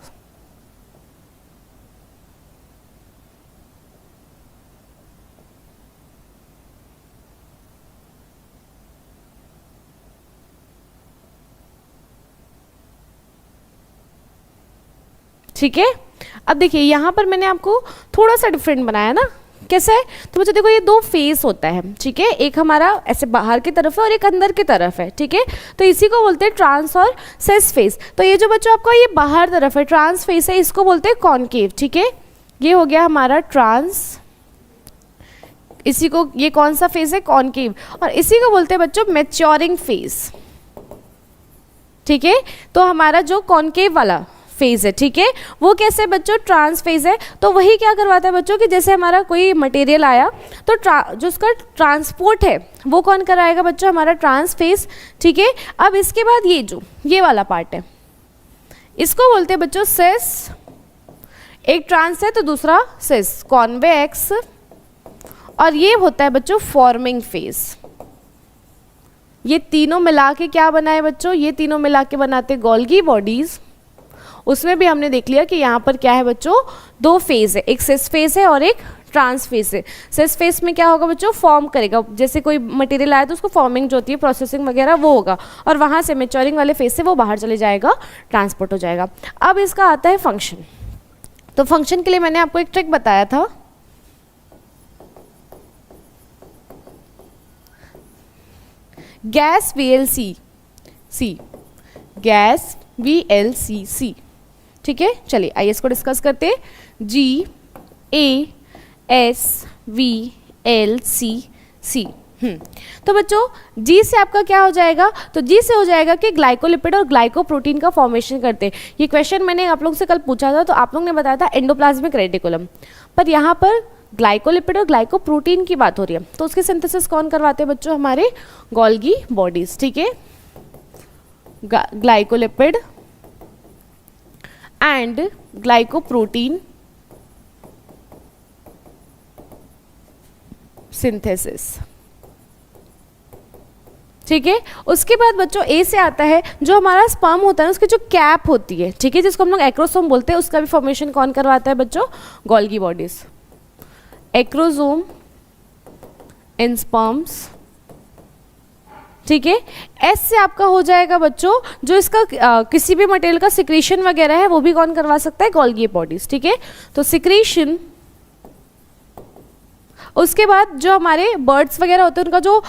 ठीक है। अब देखिए यहाँ पर मैंने आपको थोड़ा सा डिफरेंट बनाया ना, कैसे है? तो बच्चों देखो ये दो फेस होता है, ठीक है, एक हमारा ऐसे बाहर की तरफ है और एक अंदर की तरफ है, ठीक है। तो इसी को बोलते हैं ट्रांस और सेस फेस। तो ये जो बच्चों आपका ये बाहर तरफ है, ट्रांस फेस है, इसको बोलते हैं कॉनकेव, ठीक है। ये हो गया हमारा ट्रांस, इसी को, ये कौन सा फेस है? कॉनकेव। और इसी को बोलते हैं बच्चों मैच्योरिंग फेस, ठीक है। तो हमारा जो कॉनकेव वाला फेज है, ठीक है, वो कैसे बच्चों? ट्रांस फेज है। तो वही क्या करवाता है बच्चों कि जैसे हमारा कोई मटेरियल आया तो जो उसका ट्रांसपोर्ट है वो कौन कराएगा बच्चों? हमारा ट्रांस फेज, ठीक है। अब इसके बाद ये वाला पार्ट है, इसको बोलते हैं बच्चों सेस। एक ट्रांस है तो दूसरा सेस, कॉन्वेक्स, और ये होता है बच्चों फॉर्मिंग फेज। ये तीनों मिला के क्या बना है बच्चों? ये तीनों मिला के बनाते गोल्गी बॉडीज। उसमें भी हमने देख लिया कि यहाँ पर क्या है बच्चों? दो फेज है, एक सेस फेज है और एक ट्रांस फेज है। सेस फेज में क्या होगा बच्चों? फॉर्म करेगा, जैसे कोई मटेरियल आया तो उसको फॉर्मिंग जो होती है, प्रोसेसिंग वगैरह, वो होगा, और वहाँ से मैच्योरिंग वाले फेज से वो बाहर चले जाएगा, ट्रांसपोर्ट हो जाएगा। अब इसका आता है फंक्शन। तो फंक्शन के लिए मैंने आपको एक ट्रिक बताया था, गैस VLC, गैस VLCC, ठीक है, चलिए आइए इसको डिस्कस करते हैं। GASVLCC। तो बच्चों जी से आपका क्या हो जाएगा, तो जी से हो जाएगा कि ग्लाइकोलिपिड और ग्लाइकोप्रोटीन का फॉर्मेशन करते हैं। ये क्वेश्चन मैंने आप लोगों से कल पूछा था, तो आप लोगों ने बताया था एंडोप्लाज्मिक रेटिकुलम, पर यहाँ पर ग्लाइकोलिपिड और ग्लाइकोप्रोटीन की बात हो रही है, तो उसके सिंथेसिस कौन करवाते हैं बच्चों, हमारे गोल्गी बॉडीज, ठीक है। ग्लाइकोलिपिड एंड ग्लाइकोप्रोटीन सिंथेसिस, ठीक है। उसके बाद बच्चों ए से आता है जो हमारा स्पर्म होता है, उसकी जो कैप होती है, ठीक है, जिसको हम लोग एक्रोसोम बोलते हैं, उसका भी फॉर्मेशन कौन करवाता है बच्चों, Golgi bodies. Acrosome in sperms, ठीक है। एस से आपका हो जाएगा बच्चों जो इसका किसी भी मटेरियल का सिक्रीशन वगैरह है, वो भी कौन करवा सकता है, गोल्गी बॉडीज, ठीक है। तो सिक्रीशन, उसके बाद जो हमारे बर्ड्स वगैरह होते हैं उनका जो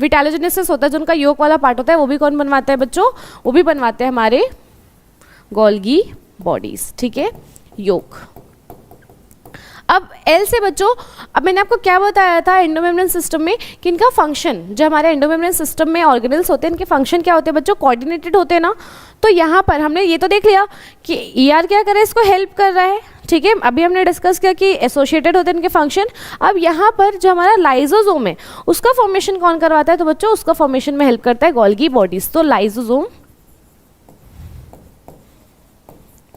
विटालोजेनेसिस होता है, जो उनका योक वाला पार्ट होता है, वो भी कौन बनवाता है बच्चों, वो भी बनवाते हैं हमारे गोल्गी बॉडीज, ठीक है, योक। अब एल से बच्चों, अब मैंने आपको क्या बताया था एंडोमेम्ब्रेन सिस्टम में कि इनका फंक्शन, जो हमारे एंडोमेम्ब्रेन सिस्टम में ऑर्गेनल्स होते हैं, इनके फंक्शन क्या होते हैं बच्चों, कोऑर्डिनेटेड होते हैं ना। तो यहाँ पर हमने ये तो देख लिया कि ER क्या कर रहा है, इसको हेल्प कर रहा है, ठीक है। अभी हमने डिस्कस किया कि एसोसिएटेड होते हैं इनके फंक्शन। अब यहाँ पर जो हमारा लाइसोसोम है उसका फॉर्मेशन कौन करवाता है, तो बच्चों उसका फॉर्मेशन में हेल्प करता है गोल्गी बॉडीज। तो लाइसोसोम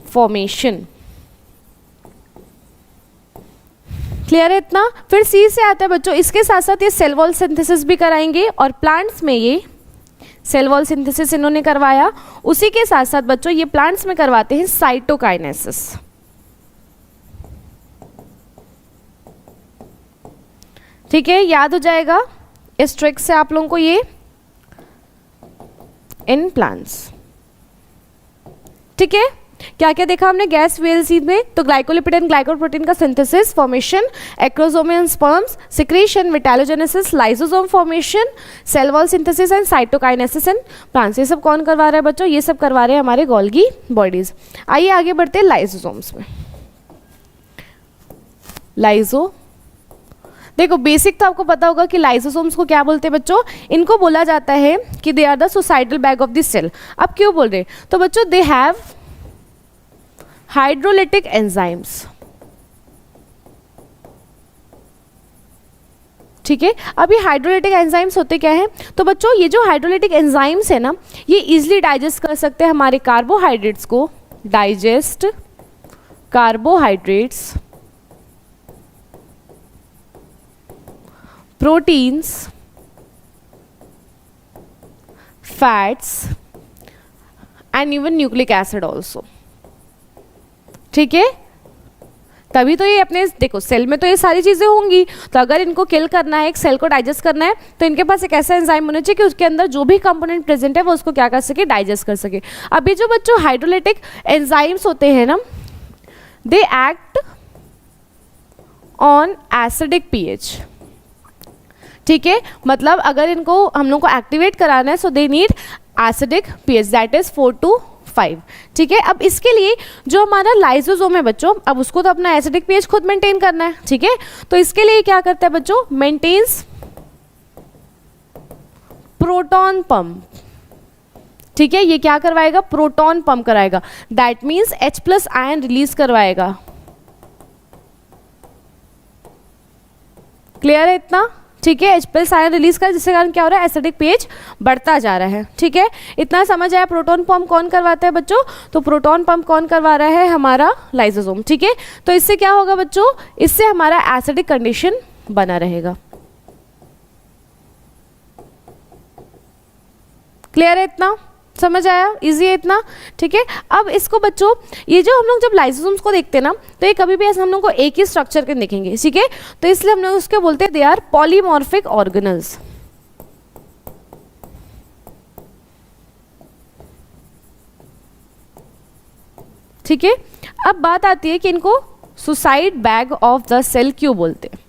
फॉर्मेशन, क्लियर है इतना। फिर सी से आता है बच्चों, इसके साथ साथ ये सेल वॉल सिंथेसिस भी कराएंगे, और प्लांट्स में ये सेल वॉल सिंथेसिस इन्होंने करवाया। उसी के साथ साथ बच्चों ये प्लांट्स में करवाते हैं साइटोकाइनेसिस, ठीक है, याद हो जाएगा इस ट्रिक से आप लोगों को ये इन प्लांट्स, ठीक है। क्या क्या देखा हमने गैस VLC में, तो ग्लाइकोलिपिड एंड ग्लाइकोप्रोटीन का synthesis, formation, acrosome in sperms, secretion, vitellogenesis, lysosome formation, cell wall synthesis and cytokinesis in plants. ये सब कौन करवा रहा है बच्चों, ये सब करवा रहे हैं हमारे गोल्गी बॉडीज। आइए आगे बढ़ते हैं लाइसोसोम्स में। लाइसो, देखो बेसिक तो आपको पता होगा कि लाइसोसोम्स को क्या बोलते हैं बच्चों, इनको बोला जाता है कि they are the suicidal bag of the cell. अब क्यों बोल रहे हैं, तो बच्चों दे हैव हाइड्रोलिटिक एंजाइम्स, ठीक है। अब ये हाइड्रोलिटिक एंजाइम्स होते क्या है, तो बच्चों ये जो हाइड्रोलिटिक एंजाइम्स है ना, ये इजीली डाइजेस्ट कर सकते हैं हमारे कार्बोहाइड्रेट्स को, digest carbohydrates, proteins, fats and even nucleic acid also, ठीक है। तभी तो ये अपने, देखो सेल में तो ये सारी चीज़ें होंगी, तो अगर इनको किल करना है, एक सेल को डाइजेस्ट करना है, तो इनके पास एक ऐसा एंजाइम होना चाहिए कि उसके अंदर जो भी कंपोनेंट प्रेजेंट है वो उसको क्या कर सके, डाइजेस्ट कर सके। अभी जो बच्चों हाइड्रोलिटिक एंजाइम्स होते हैं ना, they act on acidic pH, ठीक है। मतलब अगर इनको हम लोग को एक्टिवेट कराना है, so they need acidic pH, that is 4 to 5, ठीक है। अब इसके लिए जो हमारा लाइसोसोम है बच्चों, अब उसको तो अपना एसिडिक pH खुद मेंटेन करना है, ठीक है। तो इसके लिए क्या करता है बच्चों, मेंटेन्स प्रोटॉन पंप, ठीक है। ये क्या करवाएगा, प्रोटॉन पंप कराएगा, that means H+ ion release करवाएगा। क्लियर है इतना, ठीक है। H+ आयन रिलीज कर, जिसके कारण क्या हो रहा है, एसिडिक pH बढ़ता जा रहा है, ठीक है। इतना समझ आया। प्रोटॉन पंप कौन करवाता है बच्चों, तो प्रोटॉन पंप कौन करवा रहा है, हमारा लाइसोसोम, ठीक है। तो इससे क्या होगा बच्चों, इससे हमारा एसिडिक कंडीशन बना रहेगा। क्लियर है इतना, समझ आया, इजी है इतना, ठीक है। अब इसको बच्चों, ये जो हम लोग जब लाइसोसोम्स को देखते हैं ना, तो ये कभी भी ऐसा हम लोग को एक ही स्ट्रक्चर के दिखेंगे, ठीक है। तो इसलिए हम लोग उसके बोलते हैं दे आर पॉलीमॉर्फिक ऑर्गेनल्स, ठीक है। अब बात आती है कि इनको suicide bag of the cell क्यों बोलते हैं,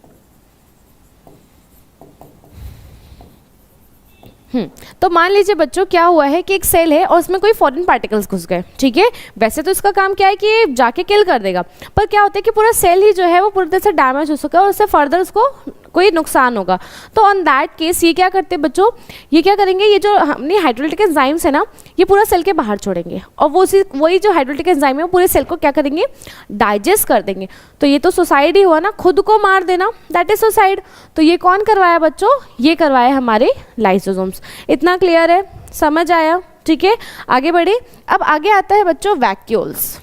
तो मान लीजिए बच्चों क्या हुआ है कि एक सेल है और उसमें कोई फॉरेन पार्टिकल्स घुस गए, ठीक है। वैसे तो इसका काम क्या है कि ये जाके किल कर देगा, पर क्या होता है कि पूरा सेल ही जो है वो पूरी तरह से डैमेज हो सका है और उससे फर्दर उसको कोई नुकसान होगा। तो ऑन दैट केस ये क्या करते हैं बच्चों, ये क्या करेंगे, ये जो हमने हाइड्रोलिटिक एंजाइम्स है ना, ये पूरा सेल के बाहर छोड़ेंगे और वही जो हाइड्रोलिटिक एंजाइम है वो पूरे सेल को क्या करेंगे, डाइजेस्ट कर देंगे। तो ये तो सुसाइड ही हुआ ना, खुद को मार देना, दैट इज सुसाइड। तो ये कौन करवाया बच्चों, ये करवाया हमारे लाइसोसोम्स। इतना क्लियर है, समझ आया, ठीक है। आगे बढ़े। अब आगे आता है बच्चों वैक्यूल्स।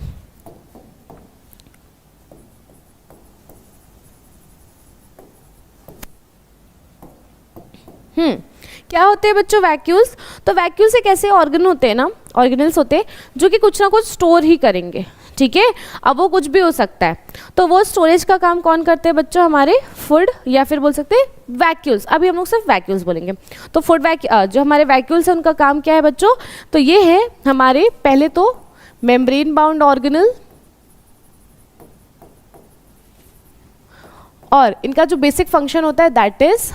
क्या होते हैं बच्चों वैक्यूल्स। तो वैक्यूल्स एक ऐसे ऑर्गन होते हैं ना, ऑर्गेनल्स होते हैं जो कि कुछ ना कुछ स्टोर ही करेंगे, ठीक है। अब वो कुछ भी हो सकता है, तो वो स्टोरेज का काम कौन करते हैं बच्चों, हमारे फूड, या फिर बोल सकते हैं वैक्यूल्स। अभी हम लोग सिर्फ वैक्यूल्स बोलेंगे। तो फूड जो हमारे वैक्यूल्स हैं उनका काम क्या है बच्चों, तो ये है हमारे पहले तो मेम्ब्रेन बाउंड ऑर्गेनल, और इनका जो बेसिक फंक्शन होता है दैट इज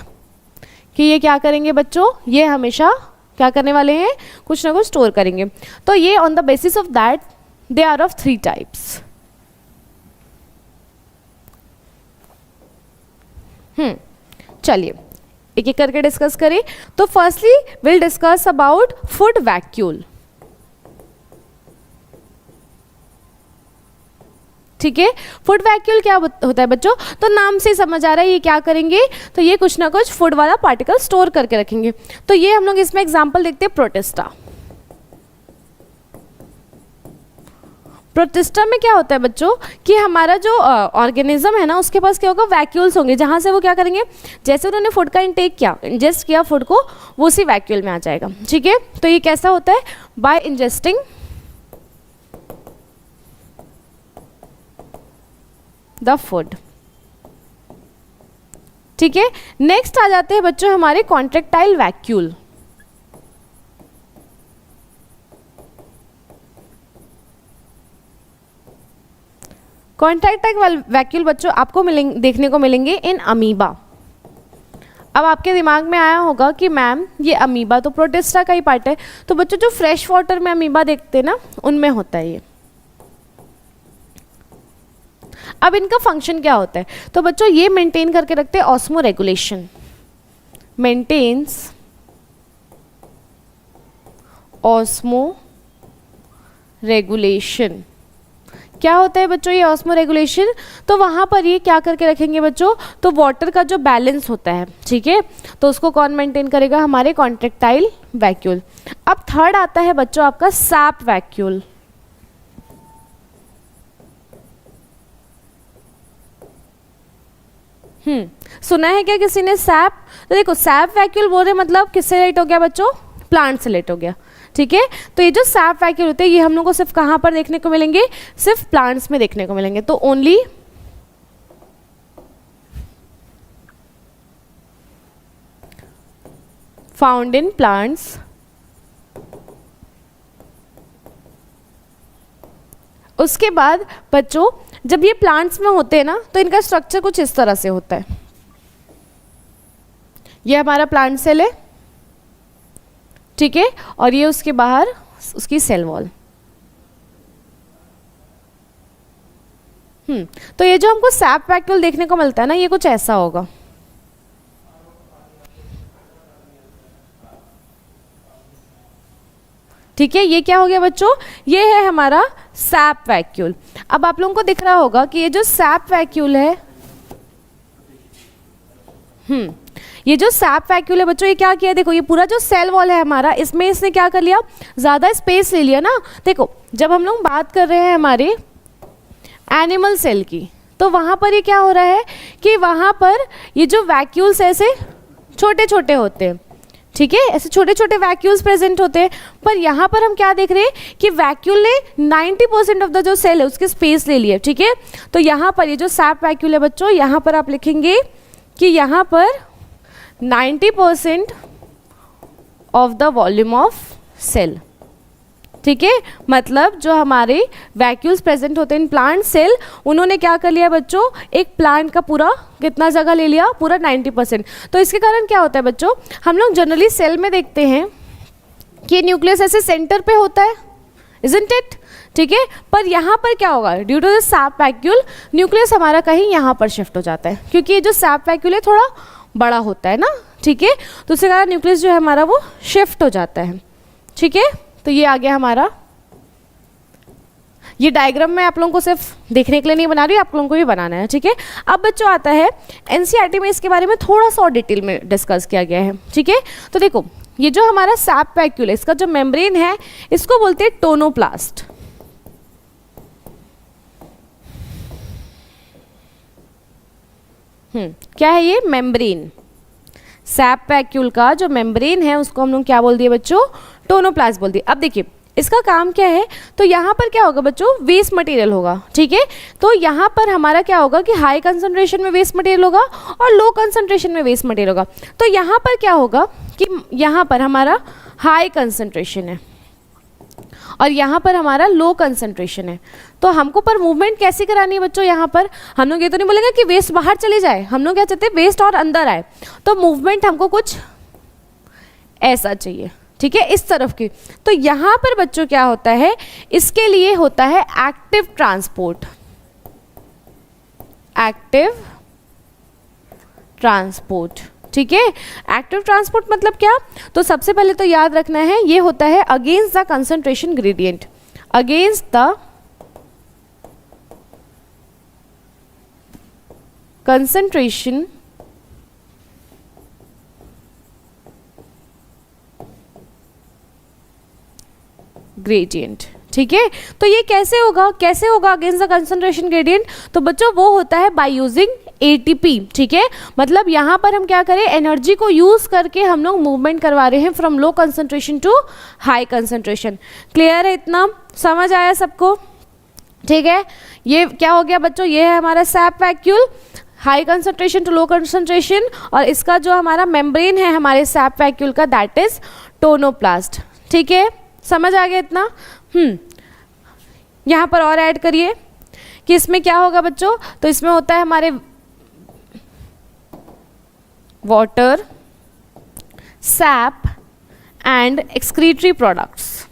कि ये क्या करेंगे बच्चों, ये हमेशा क्या करने वाले हैं, कुछ ना कुछ स्टोर करेंगे। तो ये on the basis of that they are of 3 types. चलिए एक एक करके डिस्कस करें। तो firstly will discuss about food vacuole, ठीक है। फूड वैक्यूल क्या होता है बच्चों, तो नाम से समझ आ रहा है ये क्या करेंगे, तो ये कुछ ना कुछ फूड वाला पार्टिकल स्टोर करके रखेंगे। तो ये हम लोग इसमें एग्जांपल देखते हैं प्रोटिस्टा। प्रोटिस्टा में क्या होता है बच्चों कि हमारा जो ऑर्गेनिज्म है ना उसके पास क्या होगा, वैक्यूल्स होंगे, जहां से वो क्या करेंगे, जैसे उन्होंने फूड का इंटेक किया, इंजेस्ट किया फूड को, वो उसी वैक्यूल में आ जाएगा, ठीक है। तो ये कैसा होता है, बाय इंजेस्टिंग द फूड, ठीक है। नेक्स्ट आ जाते हैं बच्चों हमारे कॉन्ट्रेक्टाइल वैक्यूल। कॉन्ट्रेक्टाइल वैक्यूल बच्चों आपको देखने को मिलेंगे इन अमीबा। अब आपके दिमाग में आया होगा कि मैम ये अमीबा तो प्रोटिस्टा का ही पार्ट है, तो बच्चों जो फ्रेश वाटर में अमीबा देखते हैं ना उनमें होता है ये। अब इनका फंक्शन क्या होता है, तो बच्चों ये मेंटेन करके रखते हैं osmoregulation, maintains osmoregulation. क्या होता है बच्चों ये ऑस्मो रेगुलेशन, तो वहां पर ये क्या करके रखेंगे बच्चों, तो वाटर का जो बैलेंस होता है, ठीक है, तो उसको कौन मेंटेन करेगा, हमारे कॉन्ट्रेक्टाइल वैक्यूल। अब थर्ड आता है बच्चों आपका सैप वैक्यूल। सुना है क्या किसी ने सैप, तो देखो सैप वैक्यूल बोल रहे मतलब किससे रिलेट हो गया बच्चों, प्लांट से रिलेट हो गया, ठीक है। तो ये जो सैप वैक्यूल होते हैं ये हम लोग को सिर्फ कहां पर देखने को मिलेंगे, सिर्फ प्लांट्स में देखने को मिलेंगे। तो ओनली फाउंड इन प्लांट्स। उसके बाद बच्चों जब ये प्लांट्स में होते हैं ना तो इनका स्ट्रक्चर कुछ इस तरह से होता है। ये हमारा प्लांट सेल है, ठीक है, और ये उसके बाहर उसकी सेल वॉल। तो ये जो हमको सैप वैक्यूल देखने को मिलता है ना ये कुछ ऐसा होगा। ठीक है, ये क्या हो गया बच्चों, ये है हमारा सैप वैक्यूल। अब आप लोगों को दिख रहा होगा कि ये जो सैप वैक्यूल है, ये जो सैप वैक्यूल है बच्चों, ये क्या किया, देखो ये पूरा जो सेल वॉल है हमारा, इसमें इसने क्या कर लिया, ज्यादा स्पेस ले लिया ना। देखो जब हम लोग बात कर रहे हैं हमारे एनिमल सेल की, तो वहां पर ये क्या हो रहा है कि वहां पर ये जो वैक्यूल्स ऐसे छोटे छोटे होते हैं, ठीक है, ऐसे छोटे छोटे वैक्यूल्स प्रेजेंट होते हैं। पर यहाँ पर हम क्या देख रहे हैं कि वैक्यूल ने 90% ऑफ द जो सेल है उसके स्पेस ले लिया, ठीक है। तो यहाँ पर ये जो सैप वैक्यूल है बच्चों, यहाँ पर आप लिखेंगे कि यहाँ पर 90% of the volume of cell, ठीक है, मतलब जो हमारे वैक्यूल्स प्रेजेंट होते हैं इन प्लांट सेल, उन्होंने क्या कर लिया बच्चों, एक प्लांट का पूरा कितना जगह ले लिया, पूरा 90%। तो इसके कारण क्या होता है बच्चों, हम लोग जनरली सेल में देखते हैं कि न्यूक्लियस ऐसे सेंटर पे होता है, इजंट इट, ठीक है, पर यहाँ पर क्या होगा, due to the sap vacuole nucleus हमारा कहीं यहाँ पर शिफ्ट हो जाता है, क्योंकि ये जो सैप वैक्यूल है थोड़ा बड़ा होता है ना, ठीक है, तो उसके कारण न्यूक्लियस जो है हमारा वो शिफ्ट हो जाता है, ठीक है। तो ये आ गया हमारा, ये डायग्राम मैं आप लोगों को सिर्फ देखने के लिए नहीं बना रही, आप लोगों को भी बनाना है, ठीक है। अब बच्चों आता है एनसीईआरटी में इसके बारे में थोड़ा सा और डिटेल में डिस्कस किया गया है, ठीक है। तो देखो ये जो हमारा सैप वैक्यूल है, इसका जो मेम्ब्रेन है इसको बोलते हैं टोनोप्लास्ट। क्या है ये, मेम्ब्रेन। सैप वैक्यूल का जो मेम्ब्रेन है उसको हम लोग क्या बोल दिए बच्चों, टोनोप्लास्ट बोल दिए। अब देखिए इसका काम क्या है, तो यहाँ पर क्या होगा बच्चों, वेस्ट मटेरियल होगा, ठीक है। तो यहाँ पर हमारा क्या होगा कि हाई कंसंट्रेशन में वेस्ट मटेरियल होगा और लो कंसंट्रेशन में वेस्ट मटेरियल होगा। तो यहाँ पर क्या होगा कि यहाँ पर हमारा हाई कंसंट्रेशन है और यहाँ पर हमारा लो कंसंट्रेशन है। तो हमको पर मूवमेंट कैसी करानी है बच्चों, यहाँ पर हम लोग ये तो नहीं बोलेंगे कि वेस्ट बाहर चले जाए, हम लोग क्या चाहते हैं, वेस्ट और अंदर आए। तो मूवमेंट हमको कुछ ऐसा चाहिए, ठीक है, इस तरफ की। तो यहाँ पर बच्चों क्या होता है, इसके लिए होता है एक्टिव ट्रांसपोर्ट। एक्टिव ट्रांसपोर्ट, ठीक है। एक्टिव ट्रांसपोर्ट मतलब क्या, तो सबसे पहले तो याद रखना है ये होता है against the concentration gradient, against the concentration gradient, ठीक है। तो ये कैसे होगा, कैसे होगा अगेंस्ट द कंसंट्रेशन ग्रेडियंट, तो बच्चों वो होता है बाय यूजिंग एटीपी, ठीक है। मतलब यहाँ पर हम क्या करें, एनर्जी को यूज करके हम लोग मूवमेंट करवा रहे हैं from low concentration to high concentration. Clear है, इतना समझ आया सबको, ठीक है। ये क्या हो गया बच्चों, ये है हमारा sap vacuole, high concentration to low concentration, और इसका जो हमारा मेम्ब्रेन है हमारे सैप वैक्यूल का, दैट इज टोनोप्लास्ट, ठीक है। समझ आ गया इतना। यहाँ पर और ऐड करिए कि इसमें क्या होगा बच्चों, तो इसमें होता है हमारे water, SAP and excretory products.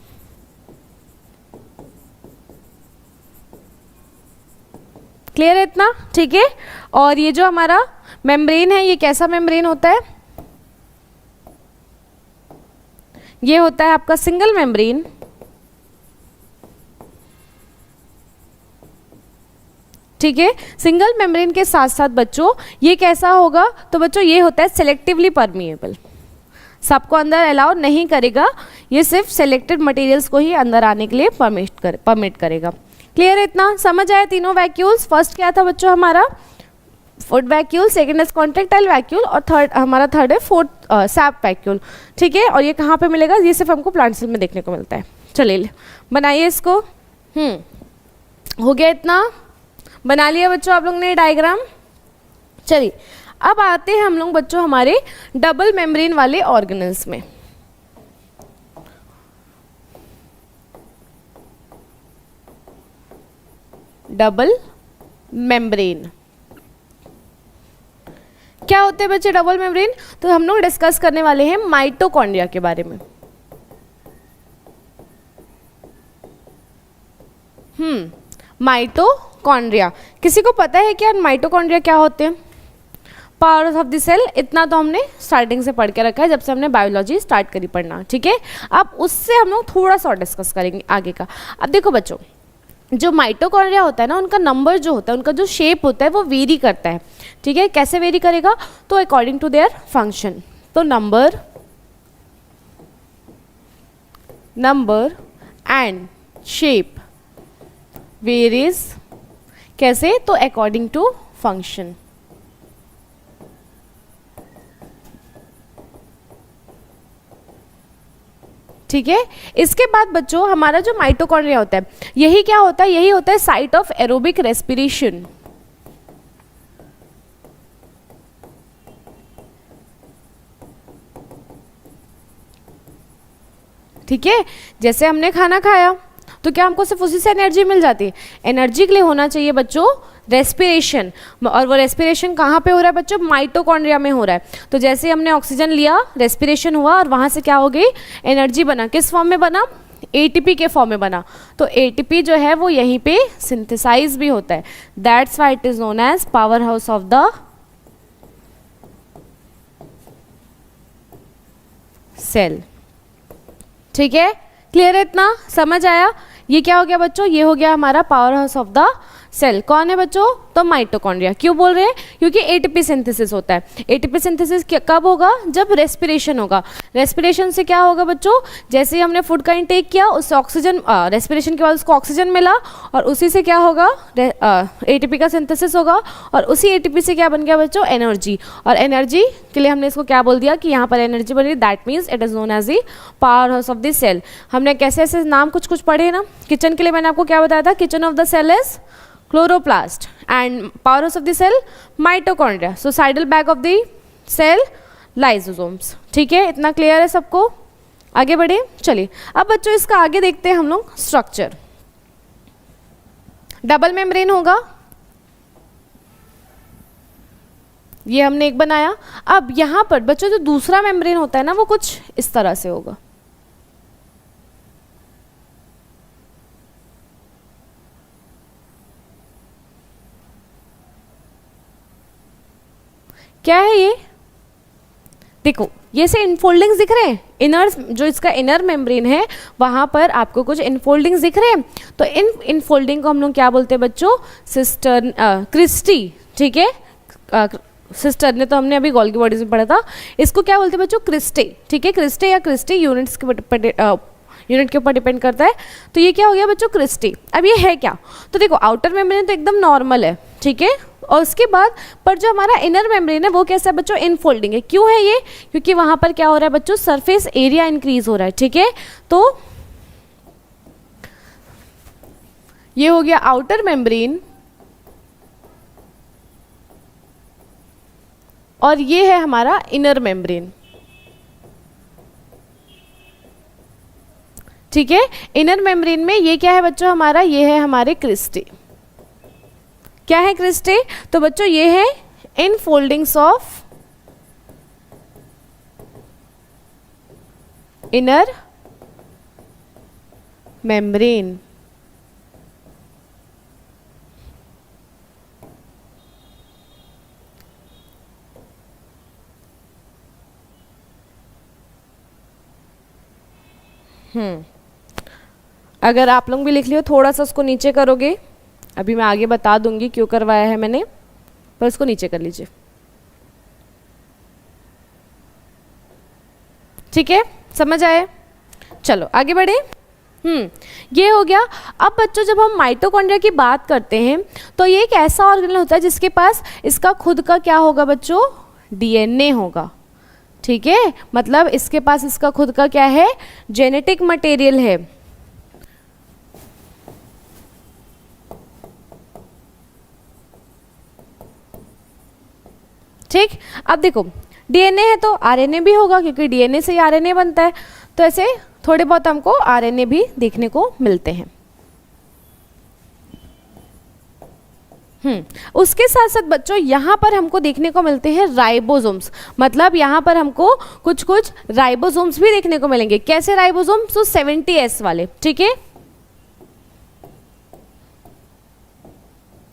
Clear है इतना, ठीक है। और ये जो हमारा मेम्ब्रेन है, ये कैसा मेम्ब्रेन होता है, ये होता है आपका सिंगल मेम्ब्रेन, ठीक है। सिंगल मेम्ब्रेन के साथ साथ बच्चों ये कैसा होगा, तो बच्चों ये होता है सेलेक्टिवली परमिएबल, सबको अंदर अलाउ नहीं करेगा, ये सिर्फ सेलेक्टेड मटेरियल्स को ही अंदर आने के लिए परमिट करेगा। क्लियर है इतना, समझ आया तीनों वैक्यूल्स। फर्स्ट क्या था बच्चों हमारा food vacuole, second is contractile vacuole, और थर्ड है फोर्थ सैप वैक्यूल, ठीक है। और ये कहाँ पे मिलेगा, ये सिर्फ हमको प्लांट सेल में देखने को मिलता है। चलिए बनाइए इसको। हो गया इतना, बना लिया बच्चों आप लोग ने डायग्राम। चलिए अब आते हैं हम लोग बच्चों हमारे डबल मेम्ब्रेन वाले ऑर्गेनल्स में। डबल मेम्ब्रेन क्या होते हैं बच्चे डबल मेम्ब्रेन, तो हम लोग डिस्कस करने वाले हैं माइटोकॉन्ड्रिया के बारे में। माइटोकॉन्ड्रिया, किसी को पता है क्या माइटोकॉन्ड्रिया क्या होते हैं? पार्ट ऑफ द सेल, इतना तो हमने स्टार्टिंग से पढ़ के रखा है जब से हमने बायोलॉजी स्टार्ट करी पढ़ना, ठीक है। अब उससे हम लोग थोड़ा सा और डिस्कस करेंगे आगे का। अब देखो बच्चों, जो माइटोकॉन्ड्रिया होता है ना, उनका नंबर जो होता है, उनका जो शेप होता है वो वेरी करता है, ठीक है। कैसे वेरी करेगा, तो अकॉर्डिंग टू देयर फंक्शन। तो नंबर एंड शेप वेरीज कैसे, तो अकॉर्डिंग टू फंक्शन, ठीक है। इसके बाद बच्चों हमारा जो माइटोकॉन्ड्रिया होता है, यही क्या होता है, यही होता है साइट ऑफ एरोबिक रेस्पिरेशन, ठीक है, जैसे हमने खाना खाया तो क्या हमको सिर्फ उसी से एनर्जी मिल जाती है? एनर्जी के लिए होना चाहिए बच्चों रेस्पिरेशन, और वो रेस्पिरेशन कहाँ पे हो रहा है बच्चों? माइटोकॉन्ड्रिया में हो रहा है। तो जैसे हमने ऑक्सीजन लिया, रेस्पिरेशन हुआ और वहाँ से क्या हो गई? एनर्जी बना। किस फॉर्म में बना? एटीपी के फॉर्म में बना। तो एटीपी जो है वो यहीं पे सिंथेसाइज भी होता है, that's why it is known as powerhouse of the cell. ठीक है, क्लियर है? इतना समझ आया? ये क्या हो गया बच्चों? ये हो गया हमारा powerhouse of the cell. कौन है बच्चों? तो माइटोकॉन्ड्रिया। क्यों बोल रहे हैं? क्योंकि एटीपी सिंथेसिस होता है। एटीपी सिंथेसिस कब होगा? जब रेस्पिरेशन होगा। रेस्पिरेशन से क्या होगा बच्चों? जैसे ही हमने फूड का इंटेक किया, उससे ऑक्सीजन, रेस्पिरेशन के बाद उसको ऑक्सीजन मिला और उसी से क्या होगा? एटीपी का सिंथेसिस होगा और उसी एटीपी से क्या बन गया बच्चों? एनर्जी। और एनर्जी के लिए हमने इसको क्या बोल दिया कि यहाँ पर एनर्जी बनी, that means it is known as the powerhouse of the cell. हमने कैसे ऐसे नाम कुछ कुछ पढ़े ना। किचन के लिए मैंने आपको क्या बताया था? Kitchen of the cell is chloroplast and power house of the cell mitochondria, so sidal bag of the cell lysosomes। ठीक है, इतना क्लियर है सबको? आगे बढ़े, चलिए अब बच्चों इसका आगे देखते हैं हम लोग स्ट्रक्चर। डबल मेम्ब्रेन होगा, ये हमने एक बनाया। अब यहाँ पर बच्चों जो दूसरा मेम्ब्रेन होता है ना वो कुछ इस तरह से होगा। क्या है ये? देखो ये से इनफोल्डिंग्स दिख रहे हैं, इनर जो इसका इनर मेम्ब्रेन है वहां पर आपको कुछ इनफोल्डिंग्स दिख रहे हैं। तो इन इनफोल्डिंग को हम लोग क्या बोलते हैं बच्चों? Sister cristae. ठीक है, सिस्टर ने तो हमने अभी गोल्गी बॉडीज में पढ़ा था, इसको क्या बोलते हैं बच्चों? क्रिस्टे। ठीक है, क्रिस्टे या क्रिस्टी यूनिट्स के ऊपर डिपेंड करता है। तो ये क्या हो गया बच्चों? क्रिस्टी। अब ये है क्या? तो देखो आउटर मेम्ब्रेन तो एकदम नॉर्मल है, ठीक है, और उसके बाद पर जो हमारा इनर मेम्ब्रेन है वो कैसा है बच्चों? इनफोल्डिंग है। क्यों है ये? क्योंकि वहां पर क्या हो रहा है बच्चों? सरफेस एरिया इंक्रीज हो रहा है। ठीक है, तो ये हो गया आउटर मेम्ब्रेन और ये है हमारा इनर मेम्ब्रेन। ठीक है, इनर मेम्ब्रेन में ये क्या है बच्चों? हमारा ये है हमारे क्रिस्टे। क्या है क्रिस्टे? तो बच्चों ये है इनफोल्डिंग्स ऑफ इनर मेम्ब्रेन। अगर आप लोग भी लिख लियो, थोड़ा सा उसको नीचे करोगे, अभी मैं आगे बता दूंगी क्यों करवाया है मैंने, पर उसको नीचे कर लीजिए। ठीक है, समझ आए? चलो आगे बढ़े। ये हो गया। अब बच्चों जब हम माइटोकॉन्ड्रिया की बात करते हैं तो ये एक ऐसा ऑर्गेनल होता है जिसके पास इसका खुद का क्या होगा बच्चों? डीएनए होगा। ठीक है, मतलब इसके पास इसका खुद का क्या है? जेनेटिक मटेरियल है। ठीक, अब देखो डीएनए है तो आरएनए भी होगा, क्योंकि डीएनए से ही आरएनए बनता है। तो ऐसे थोड़े बहुत हमको आरएनए भी देखने को मिलते हैं। उसके साथ साथ बच्चों यहाँ पर हमको देखने को मिलते हैं राइबोसोम्स। मतलब यहाँ पर हमको कुछ कुछ राइबोसोम्स भी देखने को मिलेंगे। कैसे राइबोसोम्स? तो 70S वाले। ठीक है,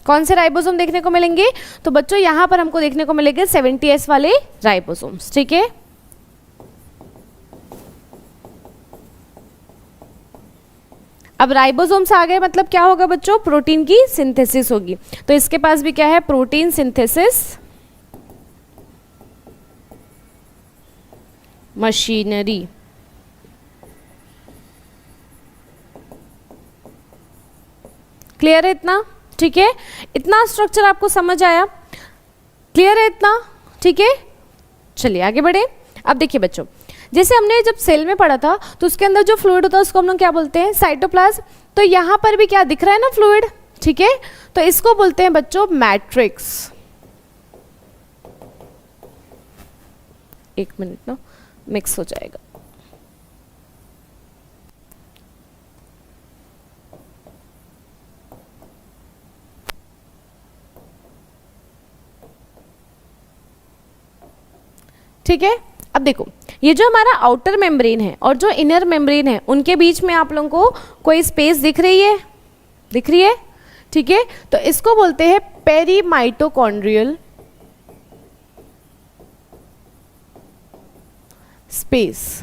कौन से राइबोसोम देखने को मिलेंगे? तो बच्चों यहाँ पर हमको देखने को मिलेंगे 70S वाले राइबोसोम्स। ठीक है, अब राइबोसोम्स आ गए, मतलब क्या होगा बच्चों? प्रोटीन की सिंथेसिस होगी। तो इसके पास भी क्या है? Protein synthesis machinery. क्लियर है इतना? ठीक है, इतना स्ट्रक्चर आपको समझ आया? क्लियर है इतना? ठीक है, चलिए आगे बढ़े। अब देखिए बच्चों, जैसे हमने जब सेल में पढ़ा था तो उसके अंदर जो फ्लूइड होता है उसको हम लोग क्या बोलते हैं? साइटोप्लाज्म। तो यहाँ पर भी क्या दिख रहा है ना? फ्लूइड। ठीक है, तो इसको बोलते हैं बच्चों मैट्रिक्स। एक मिनट ना, मिक्स हो जाएगा। ठीक है। अब देखो ये जो हमारा आउटर मेम्ब्रेन है और जो इनर मेम्ब्रेन है उनके बीच में आप लोगों को कोई स्पेस दिख रही है? दिख रही है, ठीक है। तो इसको बोलते हैं पेरीमाइटोकॉन्ड्रियल स्पेस,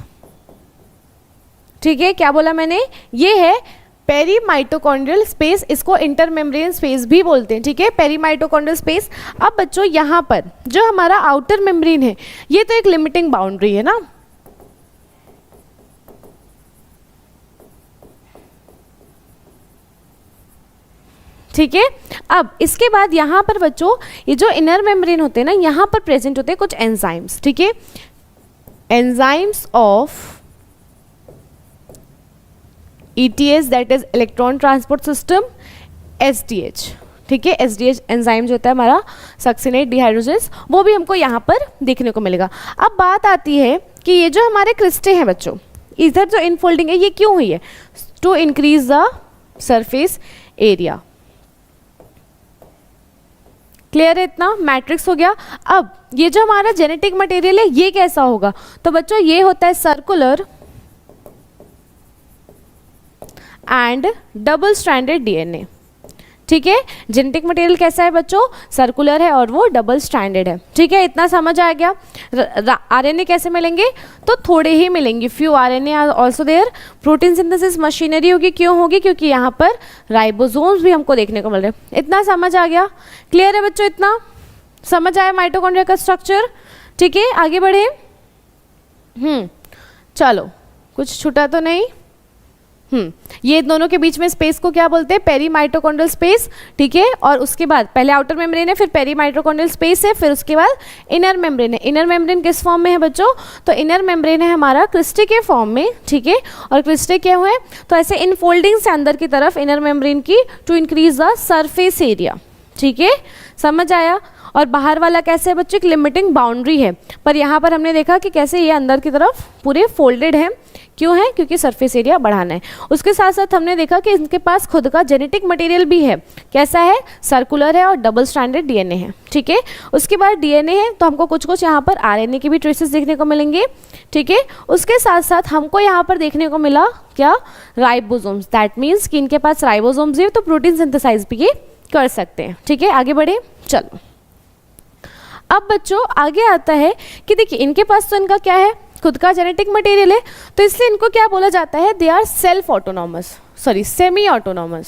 ठीक है। क्या बोला मैंने? ये है पेरीमाइटोकॉन्ड्रियल स्पेस, इसको इंटरमेम्ब्रेन स्पेस भी बोलते हैं, ठीक है, पेरीमाइटोकॉन्ड्रियल स्पेस। अब बच्चों यहाँ पर जो हमारा आउटर मेम्ब्रेन है ये तो एक लिमिटिंग बाउंड्री है ना, ठीक है। अब इसके बाद यहाँ पर बच्चों ये जो इनर मेम्ब्रेन होते हैं ना, यहाँ पर प्रेजेंट होते हैं कुछ एंजाइम्स, ठीक है, enzymes of ETS that is electron transport system, SDH, ठीक है। SDH एंजाइम जो होता है हमारा सक्सिनेट डिहाइड्रोजेनेस, वो भी हमको यहाँ पर देखने को मिलेगा। अब बात आती है कि ये जो हमारे क्रिस्टे हैं बच्चों, इधर जो इनफोल्डिंग है ये क्यों हुई है? To increase the surface area. Clear है इतना? मैट्रिक्स हो गया। अब ये जो हमारा जेनेटिक मटेरियल है ये कैसा होगा? तो बच्चों ये होता है circular and double stranded DNA, ठीक है। जेनेटिक मटेरियल कैसा है बच्चों? सर्कुलर है और वो डबल स्ट्रैंडेड है, ठीक है। इतना समझ आ गया। RNA कैसे मिलेंगे? तो थोड़े ही मिलेंगे, few RNA are also there. Protein synthesis machinery होगी, क्यों होगी? क्योंकि यहाँ पर राइबोसोम्स भी हमको देखने को मिल रहे हैं। इतना समझ आ गया? क्लियर है बच्चों? इतना समझ आया माइटोकॉन्ड्रिया का स्ट्रक्चर, ठीक है। आगे बढ़े। चलो, कुछ छूटा तो नहीं? ये दोनों के बीच में स्पेस को क्या बोलते हैं? पेरीमाइटोकॉन्ड्रियल स्पेस, ठीक है। और उसके बाद पहले आउटर मेम्ब्रेन है, फिर पेरीमाइटोकॉन्ड्रियल स्पेस है, फिर उसके बाद इनर मेम्ब्रेन है। इनर मेम्ब्रेन किस फॉर्म में है बच्चों? तो इनर मेम्ब्रेन है हमारा क्रिस्टे के फॉर्म में, ठीक है। और क्रिस्टे क्या हुए? तो ऐसे इनफोल्डिंग से अंदर की तरफ इनर मेम्ब्रेन की to increase the surface area, ठीक है। समझ आया? और बाहर वाला कैसे है बच्चों? एक लिमिटिंग बाउंड्री है, पर यहाँ पर हमने देखा कि कैसे ये अंदर की तरफ पूरे फोल्डेड है। क्यों है? क्योंकि सरफेस एरिया बढ़ाना है। उसके साथ साथ हमने देखा कि इनके पास खुद का जेनेटिक मटेरियल भी है। कैसा है? सर्कुलर है और डबल स्ट्रैंडेड DNA है, ठीक है। उसके बाद DNA है तो हमको कुछ कुछ यहाँ पर RNA के भी ट्रेसेस देखने को मिलेंगे, ठीक है। उसके साथ साथ हमको यहाँ पर देखने को मिला क्या? राइबोसोम्स। दैट मीन्स कि इनके पास राइबोसोम्स भी तो प्रोटीन सिंथेसाइज भी ये कर सकते हैं, ठीक है। आगे बढ़े। चलो, अब बच्चों आगे आता है कि देखिए इनके पास तो इनका क्या है? खुद का जेनेटिक मटेरियल है, तो इसलिए इनको क्या बोला जाता है? They are self autonomous, sorry semi autonomous.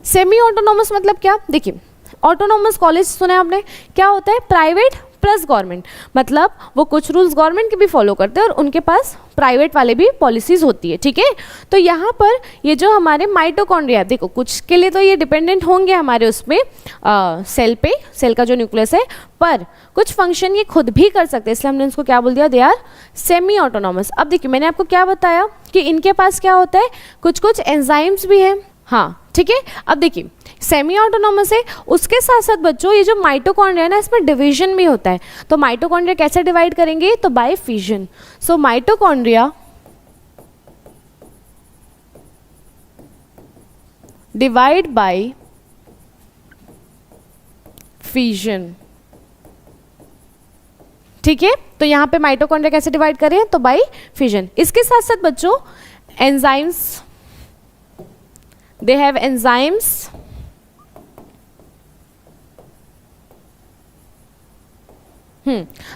Semi autonomous मतलब क्या? देखिए ऑटोनॉमस कॉलेज सुना है आपने? क्या होता है? प्राइवेट प्लस गवर्नमेंट, मतलब वो कुछ रूल्स गवर्नमेंट के भी फॉलो करते हैं और उनके पास प्राइवेट वाले भी पॉलिसीज होती है, ठीक है। तो यहाँ पर ये जो हमारे माइटोकॉन्ड्रिया, देखो कुछ के लिए तो ये डिपेंडेंट होंगे हमारे उसमें सेल पे, सेल का जो न्यूक्लियस है, पर कुछ फंक्शन ये खुद भी कर सकते हैं, इसलिए हमने इसको क्या बोल दिया? They are semi autonomous. अब देखिए मैंने आपको क्या बताया कि इनके पास क्या होता है? कुछ कुछ एंजाइम्स भी हैं, हाँ, ठीक है। अब देखिए सेमी ऑटोनॉमस है, उसके साथ साथ बच्चों ये जो माइटोकॉन्ड्रिया है ना, इसमें डिवीजन भी होता है। तो माइटोकॉन्ड्रिया कैसे डिवाइड करेंगे? तो by fission. So mitochondria divide by fission, ठीक है। तो यहाँ पे माइटोकॉन्ड्रिया कैसे डिवाइड करें? तो बाय फिजन। इसके साथ साथ बच्चों एंजाइम्स, they have enzymes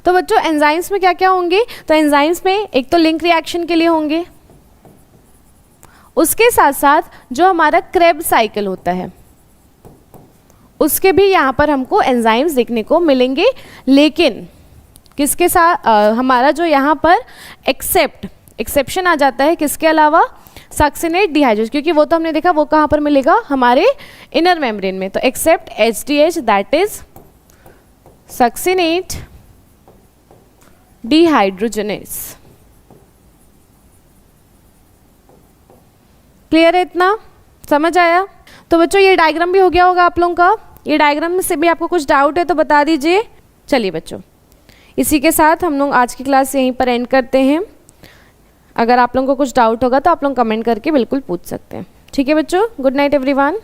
तो बच्चों एंजाइम्स में क्या क्या होंगे? तो एंजाइम्स में एक तो लिंक रिएक्शन के लिए होंगे, उसके साथ साथ जो हमारा क्रेब्स साइकिल होता है उसके भी यहाँ पर हमको एंजाइम्स देखने को मिलेंगे। लेकिन किसके साथ हमारा जो यहाँ पर एक्सेप्शन आ जाता है, किसके अलावा? सक्सिनेट डिहाइड्रोजेनेस, क्योंकि वो तो हमने देखा वो कहाँ पर मिलेगा? हमारे इनर मेम्ब्रेन में। तो except HDH that is succinate dehydrogenase. Clear है? इतना समझ आया? तो बच्चों ये डायग्राम भी हो गया होगा आप लोगों का। ये डायग्राम से भी आपको कुछ डाउट है तो बता दीजिए। चलिए बच्चों, इसी के साथ हम लोग आज की क्लास यहीं पर एंड करते हैं। अगर आप लोगों को कुछ डाउट होगा तो आप लोग कमेंट करके बिल्कुल पूछ सकते हैं, ठीक है बच्चों। Good night everyone.